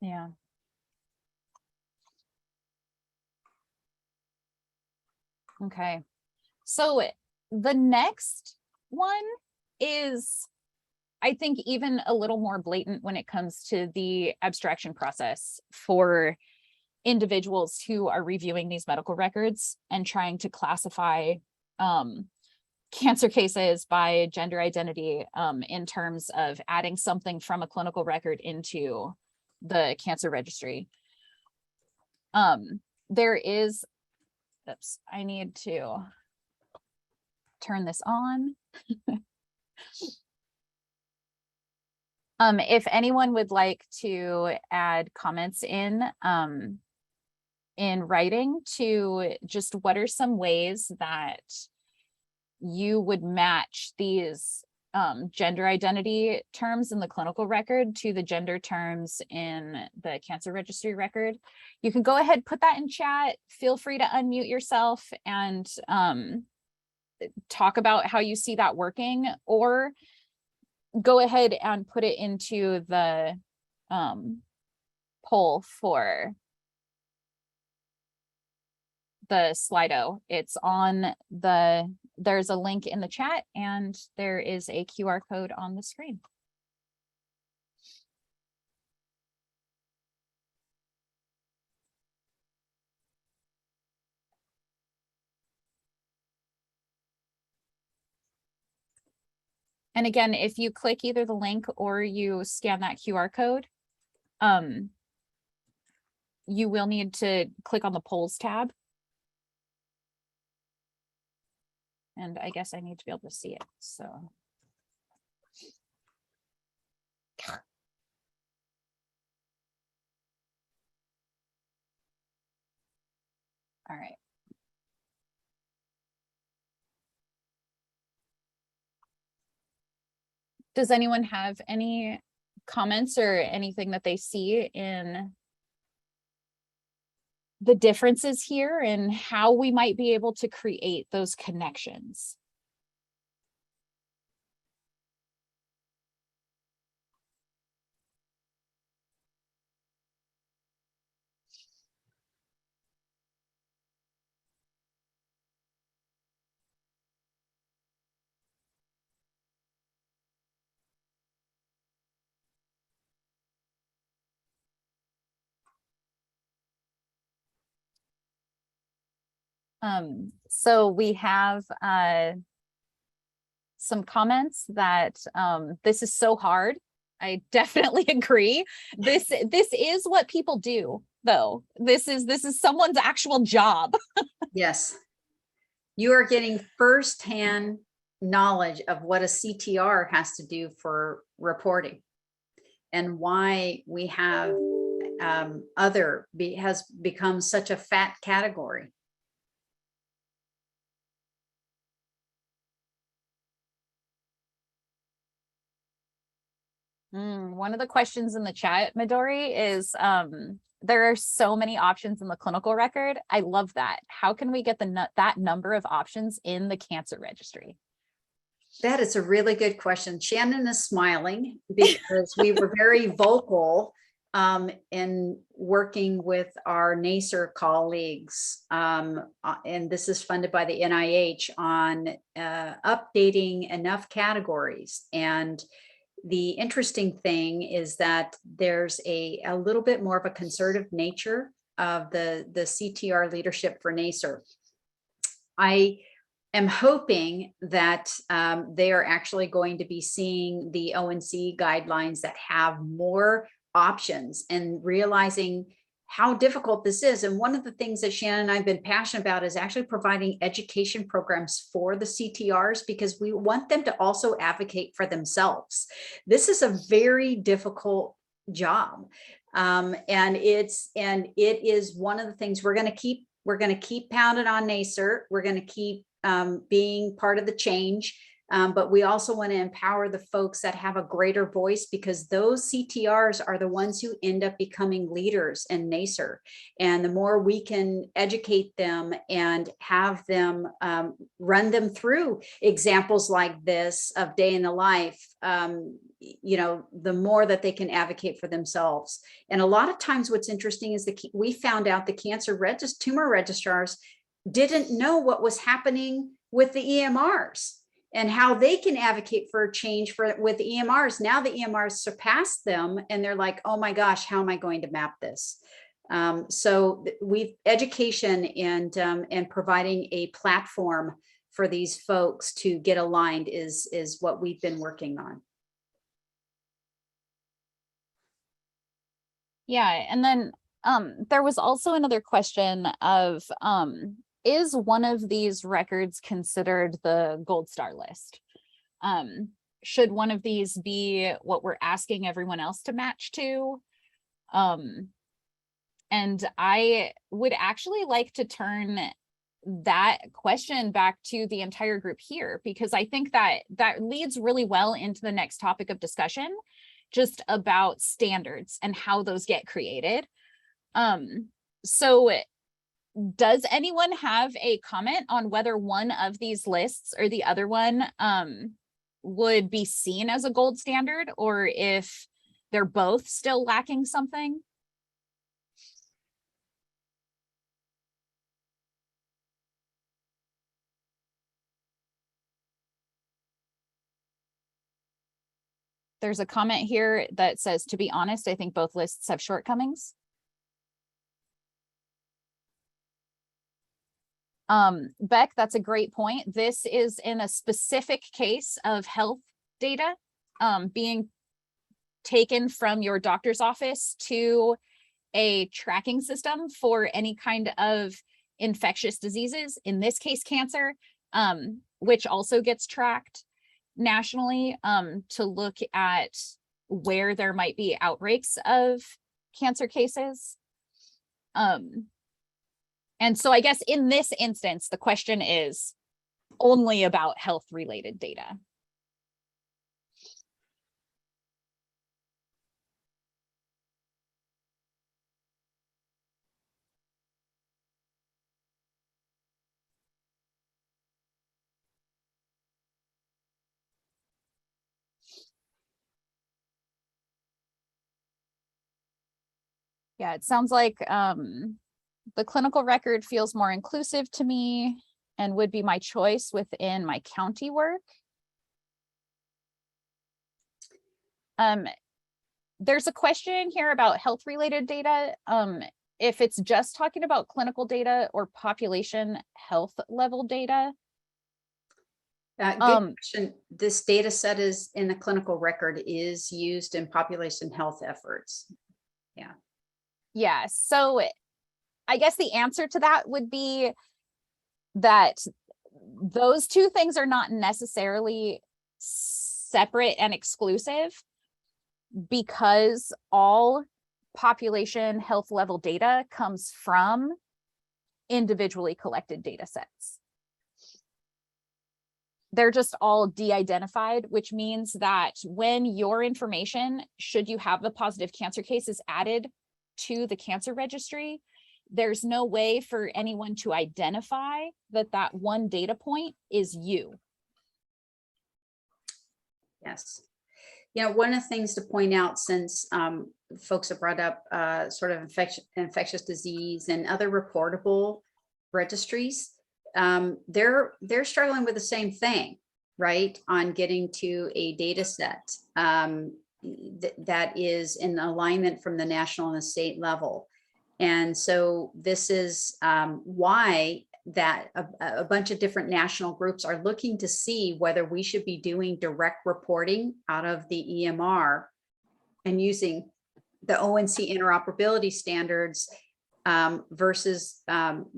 Yeah. Okay. So the next one is, I think, even a little more blatant when it comes to the abstraction process for individuals who are reviewing these medical records and trying to classify cancer cases by gender identity in terms of adding something from a clinical record into the cancer registry. There is, oops, I need to turn this on. If anyone would like to add comments in writing to just what are some ways that you would match these gender identity terms in the clinical record to the gender terms in the cancer registry record, you can go ahead, put that in chat. Feel free to unmute yourself and talk about how you see that working, or go ahead and put it into the poll for the Slido. It's on there's a link in the chat and there is a QR code on the screen. And again, if you click either the link or you scan that QR code, you will need to click on the polls tab. And I guess I need to be able to see it, so. All right. Does anyone have any comments or anything that they see in the differences here and how we might be able to create those connections? So we have some comments that this is so hard. I definitely agree. This is what people do, though. This is someone's actual job. Yes. You are getting firsthand knowledge of what a CTR has to do for reporting and why we have has become such a fat category. One of the questions in the chat, Midori, is there are so many options in the clinical record. I love that. How can we get that number of options in the cancer registry? That is a really good question. Shannon is smiling because we were very vocal in working with our NACER colleagues. And this is funded by the NIH on updating enough categories. And the interesting thing is that there's a little bit more of a conservative nature of the CTR leadership for NACER. I am hoping that they are actually going to be seeing the ONC guidelines that have more options and realizing how difficult this is. And one of the things that Shannon and I have been passionate about is actually providing education programs for the CTRs, because we want them to also advocate for themselves. This is a very difficult job. And it is one of the things we're going to keep pounding on NACER. We're going to keep being part of the change. But we also want to empower the folks that have a greater voice, because those CTRs are the ones who end up becoming leaders in NACER. And the more we can educate them and have them run them through examples like this of day in the life, you know, the more that they can advocate for themselves. And a lot of times what's interesting is we found out the tumor registrars didn't know what was happening with the EMRs and how they can advocate for a change with the EMRs. Now the EMRs surpass them and they're like, oh my gosh, how am I going to map this? So education and providing a platform for these folks to get aligned is what we've been working on. Yeah, and then there was also another question of, is one of these records considered the gold star list? Should one of these be what we're asking everyone else to match to? And I would actually like to turn that question back to the entire group here, because I think that leads really well into the next topic of discussion, just about standards and how those get created. So does anyone have a comment on whether one of these lists or the other one would be seen as a gold standard, or if they're both still lacking something? There's a comment here that says, to be honest, I think both lists have shortcomings. Beck, that's a great point. This is in a specific case of health data being taken from your doctor's office to a tracking system for any kind of infectious diseases, in this case, cancer, which also gets tracked nationally, to look at where there might be outbreaks of cancer cases. And so I guess in this instance, the question is only about health related data. Yeah, it sounds like the clinical record feels more inclusive to me and would be my choice within my county work. There's a question here about health related data. If it's just talking about clinical data or population health level data. Good question. This data set is in the clinical record is used in population health efforts. Yeah. Yeah, so I guess the answer to that would be that those two things are not necessarily separate and exclusive, because all population health level data comes from individually collected data sets. They're just all de-identified, which means that when your information, should you have a positive cancer case, is added to the cancer registry, there's no way for anyone to identify that that one data point is you. Yes. You know, one of the things to point out, since folks have brought up sort of infectious disease and other reportable registries, they're struggling with the same thing, right? On getting to a data set that is in alignment from the national and the state level. And so this is why that a bunch of different national groups are looking to see whether we should be doing direct reporting out of the EMR and using the ONC interoperability standards versus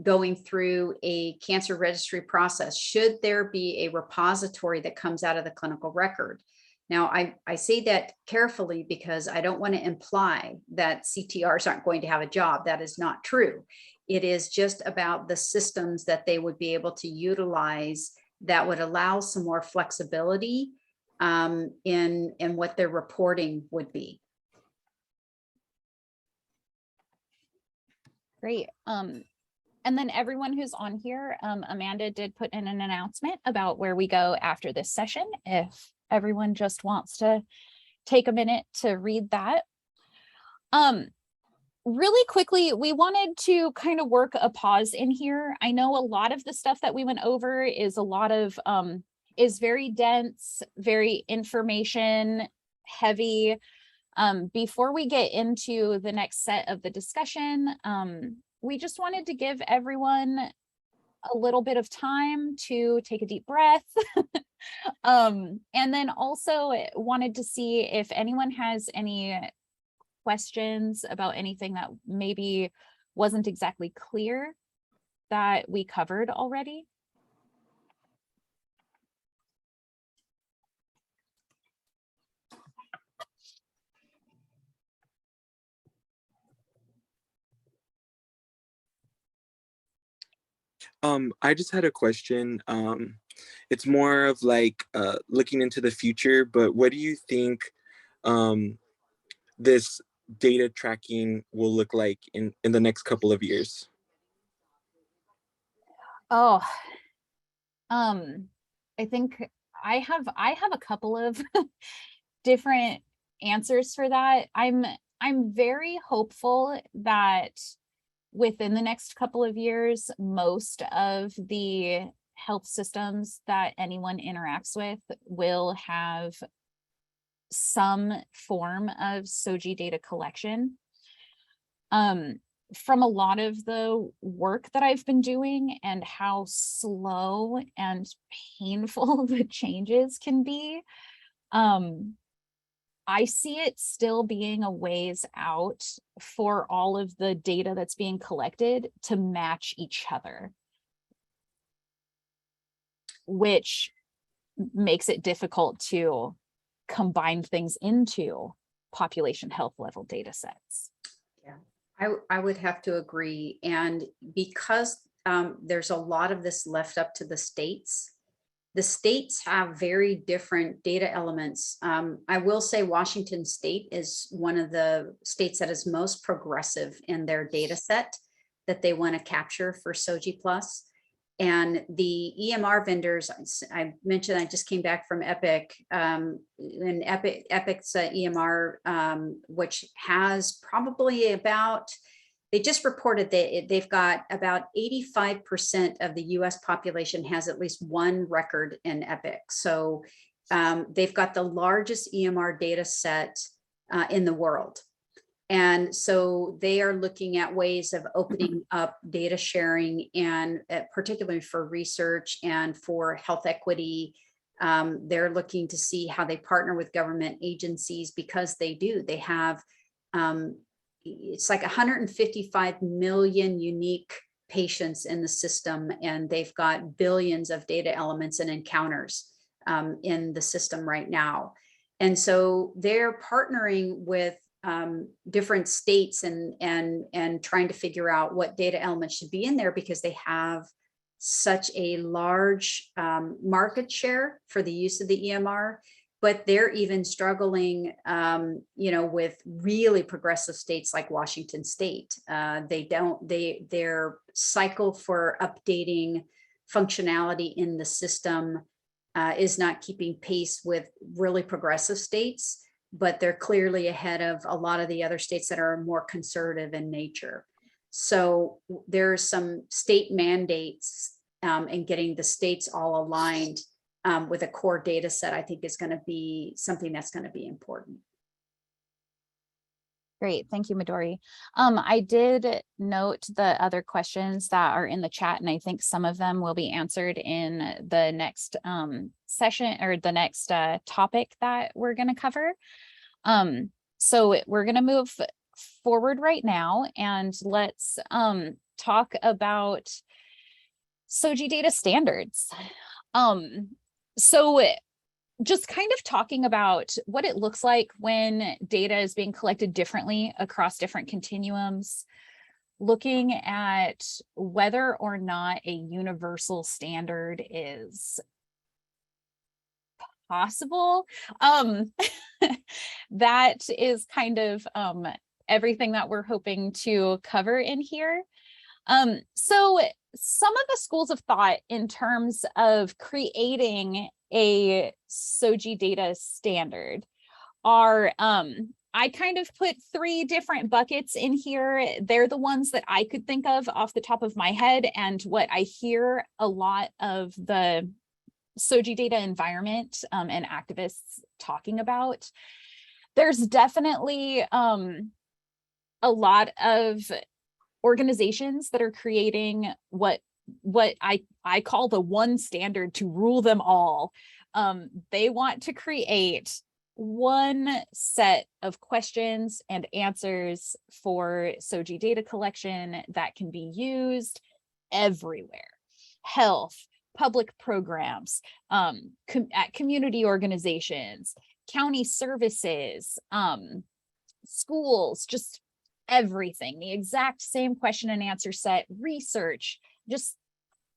going through a cancer registry process. Should there be a repository that comes out of the clinical record? Now, I say that carefully because I don't want to imply that CTRs aren't going to have a job. That is not true. It is just about the systems that they would be able to utilize that would allow some more flexibility in what their reporting would be. Great. And then everyone who's on here, Amanda did put in an announcement about where we go after this session, if everyone just wants to take a minute to read that. Really quickly, we wanted to kind of work a pause in here. I know a lot of the stuff that we went over is is very dense, very information heavy. Before we get into the next set of the discussion, we just wanted to give everyone a little bit of time to take a deep breath. And then also wanted to see if anyone has any questions about anything that maybe wasn't exactly clear that we covered already. I just had a question. It's more of like looking into the future, but what do you think this data tracking will look like in the next couple of years? Oh, I think I have a couple of different answers for that. I'm very hopeful that within the next couple of years, most of the health systems that anyone interacts with will have some form of SOGI data collection. From a lot of the work that I've been doing and how slow and painful the changes can be, I see it still being a ways out for all of the data that's being collected to match each other, which makes it difficult to combine things into population health level data sets. Yeah, I would have to agree. And because there's a lot of this left up to the states have very different data elements. I will say Washington State is one of the states that is most progressive in their data set that they want to capture for SOGI Plus. And the EMR vendors, I mentioned, I just came back from Epic, and Epic's EMR, which has probably about, they just reported that they've got about 85% of the US population has at least one record in Epic. So they've got the largest EMR data set in the world. And so they are looking at ways of opening up data sharing, and particularly for research and for health equity. They're looking to see how they partner with government agencies, because they have, it's like 155 million unique patients in the system, and they've got billions of data elements and encounters in the system right now. And so they're partnering with different states and trying to figure out what data elements should be in there, because they have such a large market share for the use of the EMR. But they're even struggling, with really progressive states like Washington State. Their cycle for updating functionality in the system is not keeping pace with really progressive states, but they're clearly ahead of a lot of the other states that are more conservative in nature. So there's some state mandates, and getting the states all aligned with a core data set, I think, is going to be something that's going to be important. Great, thank you, Midori. I did note the other questions that are in the chat, and I think some of them will be answered in the next session, or the next topic that we're going to cover. So we're going to move forward right now, and let's talk about SOGI data standards. So just kind of talking about what it looks like when data is being collected differently across different continuums, looking at whether or not a universal standard is possible. That is kind of everything that we're hoping to cover in here. So some of the schools of thought in terms of creating a SOGI data standard are, I kind of put 3 different buckets in here. They're the ones that I could think of off the top of my head, and what I hear a lot of the SOGI data environment and activists talking about. There's definitely a lot of organizations that are creating what I call the one standard to rule them all. They want to create one set of questions and answers for SOGI data collection that can be used everywhere. Health, public programs, at community organizations, county services, schools, just everything, the exact same question and answer set, research, just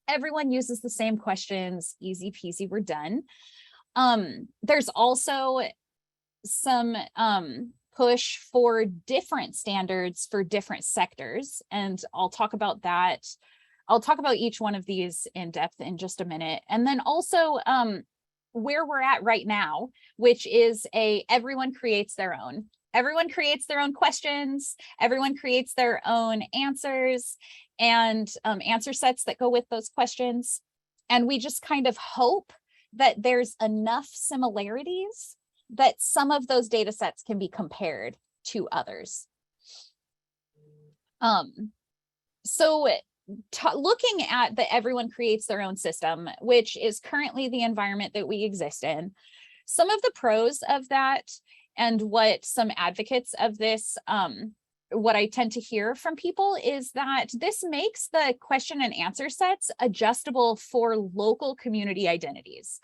everyone uses the same questions, easy peasy, we're done. There's also some push for different standards for different sectors, and I'll talk about that. I'll talk about each one of these in depth in just a minute. And then also where we're at right now, which is everyone creates their own. Everyone creates their own questions, everyone creates their own answers and answer sets that go with those questions. And we just kind of hope that there's enough similarities that some of those data sets can be compared to others. So looking at the everyone creates their own system, which is currently the environment that we exist in, some of the pros of that And what some advocates of this, what I tend to hear from people is that this makes the question and answer sets adjustable for local community identities.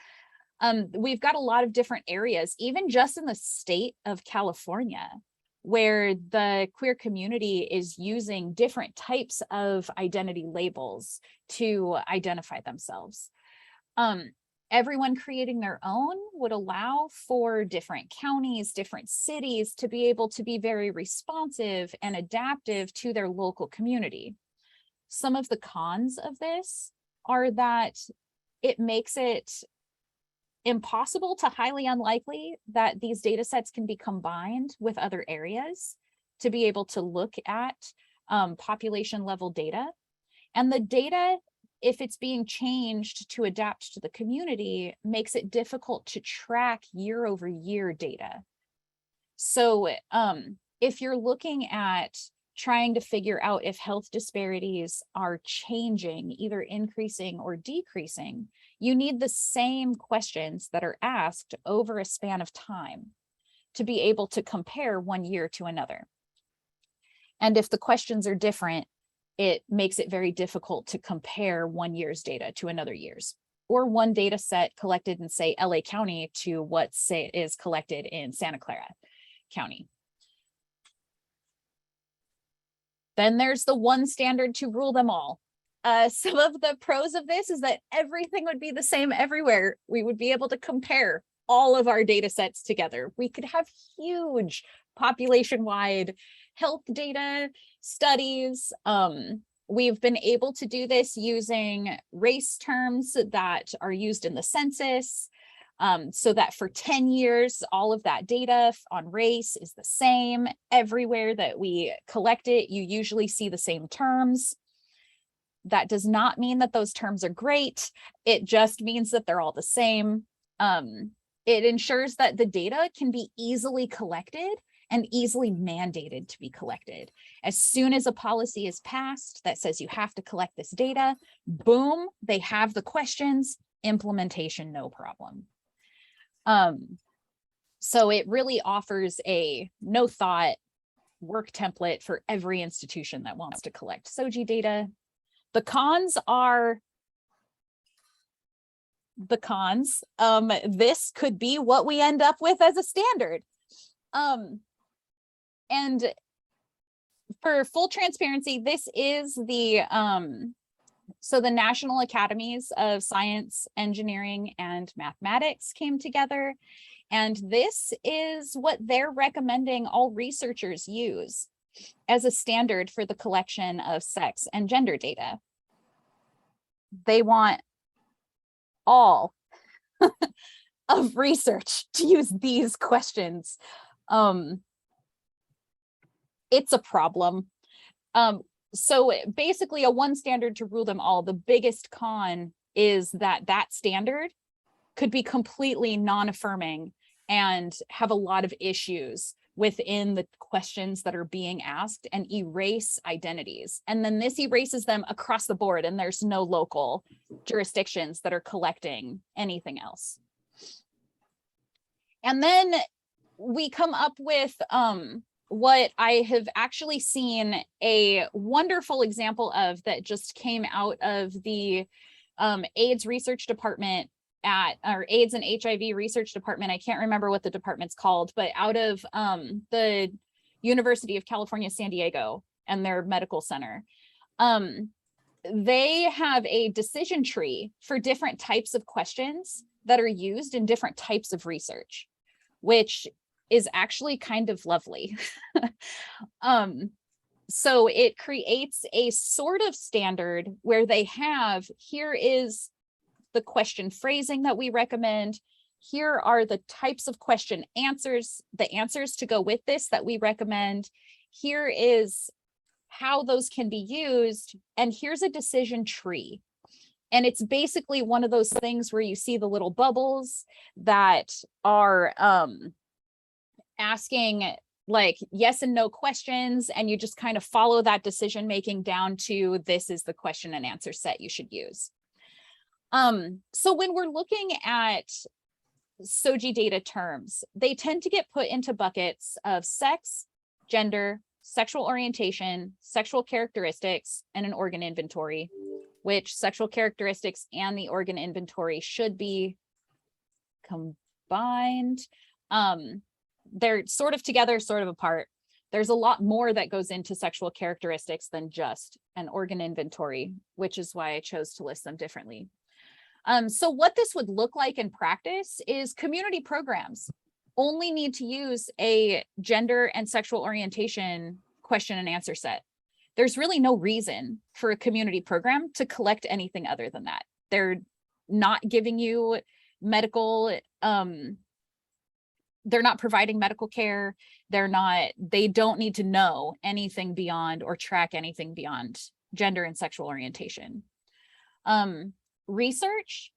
We've got a lot of different areas, even just in the state of California, where the queer community is using different types of identity labels to identify themselves. Everyone creating their own would allow for different counties, different cities to be able to be very responsive and adaptive to their local community. Some of the cons of this are that it makes it impossible to highly unlikely that these data sets can be combined with other areas to be able to look at population level data. And the data, if it's being changed to adapt to the community, makes it difficult to track year over year data. So if you're looking at trying to figure out if health disparities are changing, either increasing or decreasing, you need the same questions that are asked over a span of time to be able to compare one year to another. And if the questions are different, it makes it very difficult to compare one year's data to another year's, or one data set collected in, say, LA County to what, say, is collected in Santa Clara County. Then there's the one standard to rule them all. Some of the pros of this is that everything would be the same everywhere. We would be able to compare all of our data sets together. We could have huge population-wide health data studies. We've been able to do this using race terms that are used in the census, so that for 10 years, all of that data on race is the same. Everywhere that we collect it, you usually see the same terms. That does not mean that those terms are great. It just means that they're all the same. It ensures that the data can be easily collected and easily mandated to be collected. As soon as a policy is passed that says you have to collect this data, boom, they have the questions, implementation, no problem. So it really offers a no thought work template for every institution that wants to collect SOGI data. The cons are the cons. This could be what we end up with as a standard. And for full transparency, this is the so the National Academies of Science, Engineering, and Mathematics came together, and this is what they're recommending all researchers use as a standard for the collection of sex and gender data. They want all of research to use these questions. It's a problem. So basically a one standard to rule them all. The biggest con is that that standard could be completely non-affirming and have a lot of issues within the questions that are being asked and erase identities. And then this erases them across the board, and there's no local jurisdictions that are collecting anything else. And then we come up with what I have actually seen a wonderful example of that just came out of the AIDS research department or AIDS and HIV research department. I can't remember what the department's called, but out of the University of California, San Diego, and their medical center. They have a decision tree for different types of questions that are used in different types of research, which is actually kind of lovely. So it creates a sort of standard where they have, here is the question phrasing that we recommend. Here are the types of question answers, the answers to go with this that we recommend. Here is how those can be used. And here's a decision tree. And it's basically one of those things where you see the little bubbles that are asking like yes and no questions, and you just kind of follow that decision making down to this is the question and answer set you should use. So when we're looking at SOGI data terms, they tend to get put into buckets of sex, gender, sexual orientation, sexual characteristics, and an organ inventory, which sexual characteristics and the organ inventory should be combined. They're sort of together, sort of apart. There's a lot more that goes into sexual characteristics than just an organ inventory, which is why I chose to list them differently. So what this would look like in practice is community programs only need to use a gender and sexual orientation question and answer set. There's really no reason for a community program to collect anything other than that. They're not giving you medical, they're not providing medical care. They don't need to know anything beyond or track anything beyond gender and sexual orientation. Research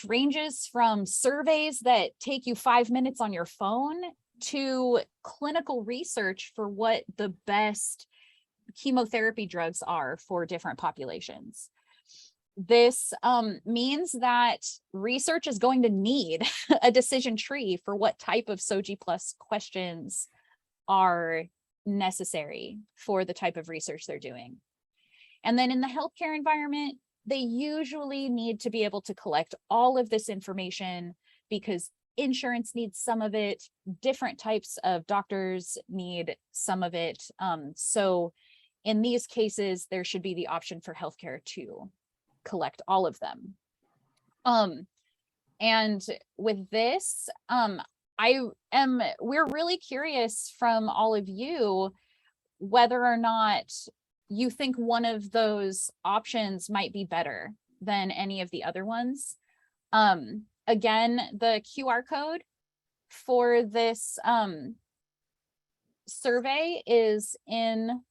ranges from surveys that take you 5 minutes on your phone to clinical research for what the best chemotherapy drugs are for different populations. This means that research is going to need a decision tree for what type of SOGI plus questions are necessary for the type of research they're doing. And then in the healthcare environment, they usually need to be able to collect all of this information because insurance needs some of it, different types of doctors need some of it. So in these cases, there should be the option for healthcare to collect all of them. And with this, we're really curious from all of you whether or not you think one of those options might be better than any of the other ones. Again, the QR code for this survey is in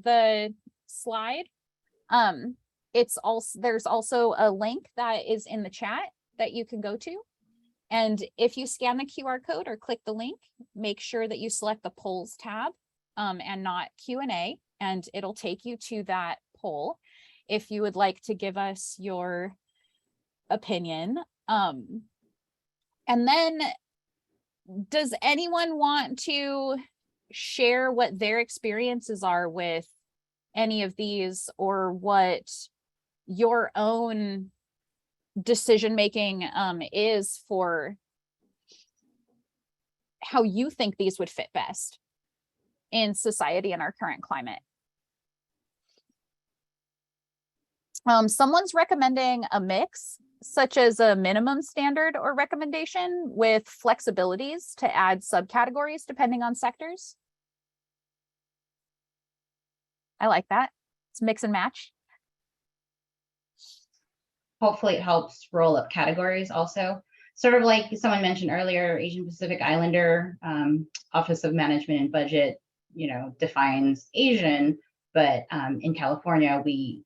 the slide. There's also a link that is in the chat that you can go to. And if you scan the QR code or click the link, make sure that you select the polls tab and not Q&A, and it'll take you to that poll if you would like to give us your opinion. And then does anyone want to share what their experiences are with any of these, or what your own decision making is for how you think these would fit best in society and our current climate? Someone's recommending a mix, such as a minimum standard or recommendation with flexibilities to add subcategories depending on sectors. I like that. It's mix and match. Hopefully it helps roll up categories also. Sort of like someone mentioned earlier, Asian Pacific Islander, Office of Management and Budget, defines Asian, but in California, we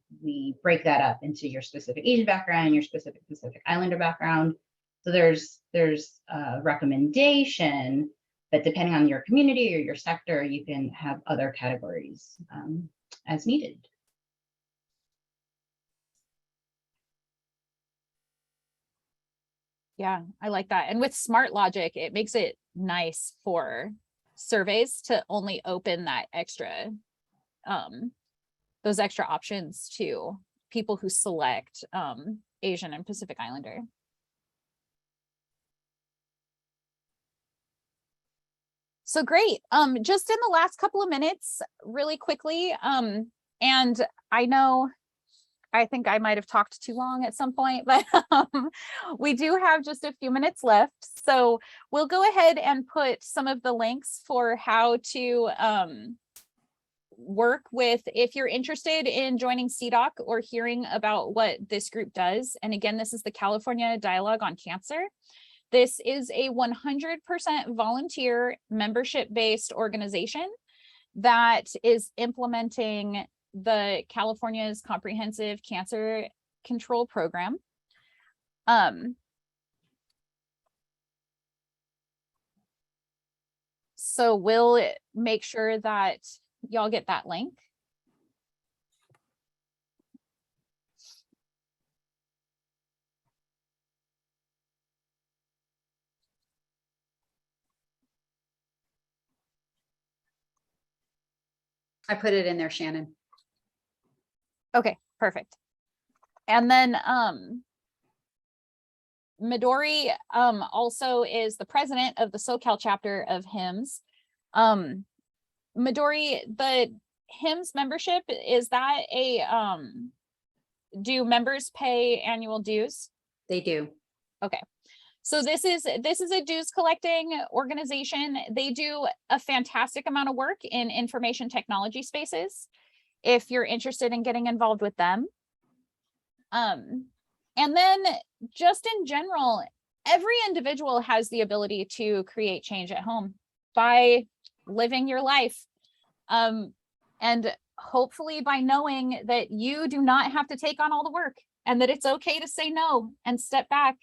break that up into your specific Asian background, your specific Pacific Islander background. So there's a recommendation, but depending on your community or your sector, you can have other categories as needed. Yeah, I like that. And with smart logic, it makes it nice for surveys to only open that extra, those extra options to people who select Asian and Pacific Islander. So great. Just in the last couple of minutes, really quickly, and I think I might have talked too long at some point, but we do have just a few minutes left. So we'll go ahead and put some of the links for how to work with, if you're interested in joining CDOC or hearing about what this group does. And again, this is the California Dialogue on Cancer. This is a 100% volunteer membership-based organization that is implementing the California's Comprehensive Cancer Control Program. So we'll make sure that y'all get that link. I put it in there, Shannon. Okay, perfect. And then Midori also is the president of the SoCal chapter of HIMSS. Midori, the HIMSS membership, is that a do members pay annual dues? They do. Okay. So this is a dues collecting organization. They do a fantastic amount of work in information technology spaces, if you're interested in getting involved with them. And then just in general, every individual has the ability to create change at home by living your life. And hopefully by knowing that you do not have to take on all the work, and that it's okay to say no and step back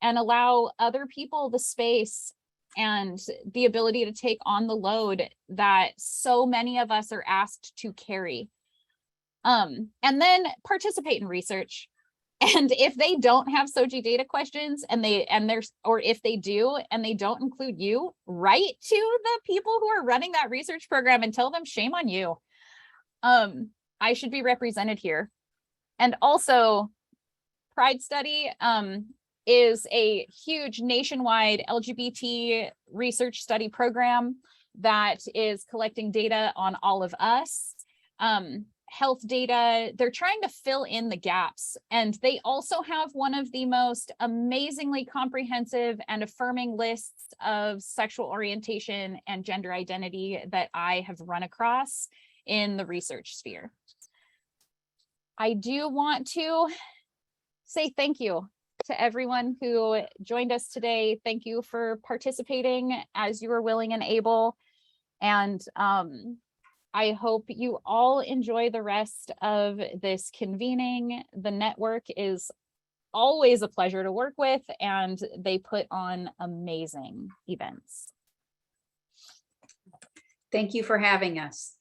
and allow other people the space and the ability to take on the load that so many of us are asked to carry. And then participate in research. And if they don't have SOGI data questions or if they do and they don't include you, write to the people who are running that research program and tell them shame on you. I should be represented here. And also, Pride Study is a huge nationwide LGBT research study program that is collecting data on all of us. Health data, they're trying to fill in the gaps. And they also have one of the most amazingly comprehensive and affirming lists of sexual orientation and gender identity that I have run across in the research sphere. I do want to say thank you to everyone who joined us today. Thank you for participating as you were willing and able. And I hope you all enjoy the rest of this convening. The network is always a pleasure to work with, and they put on amazing events. Thank you for having us.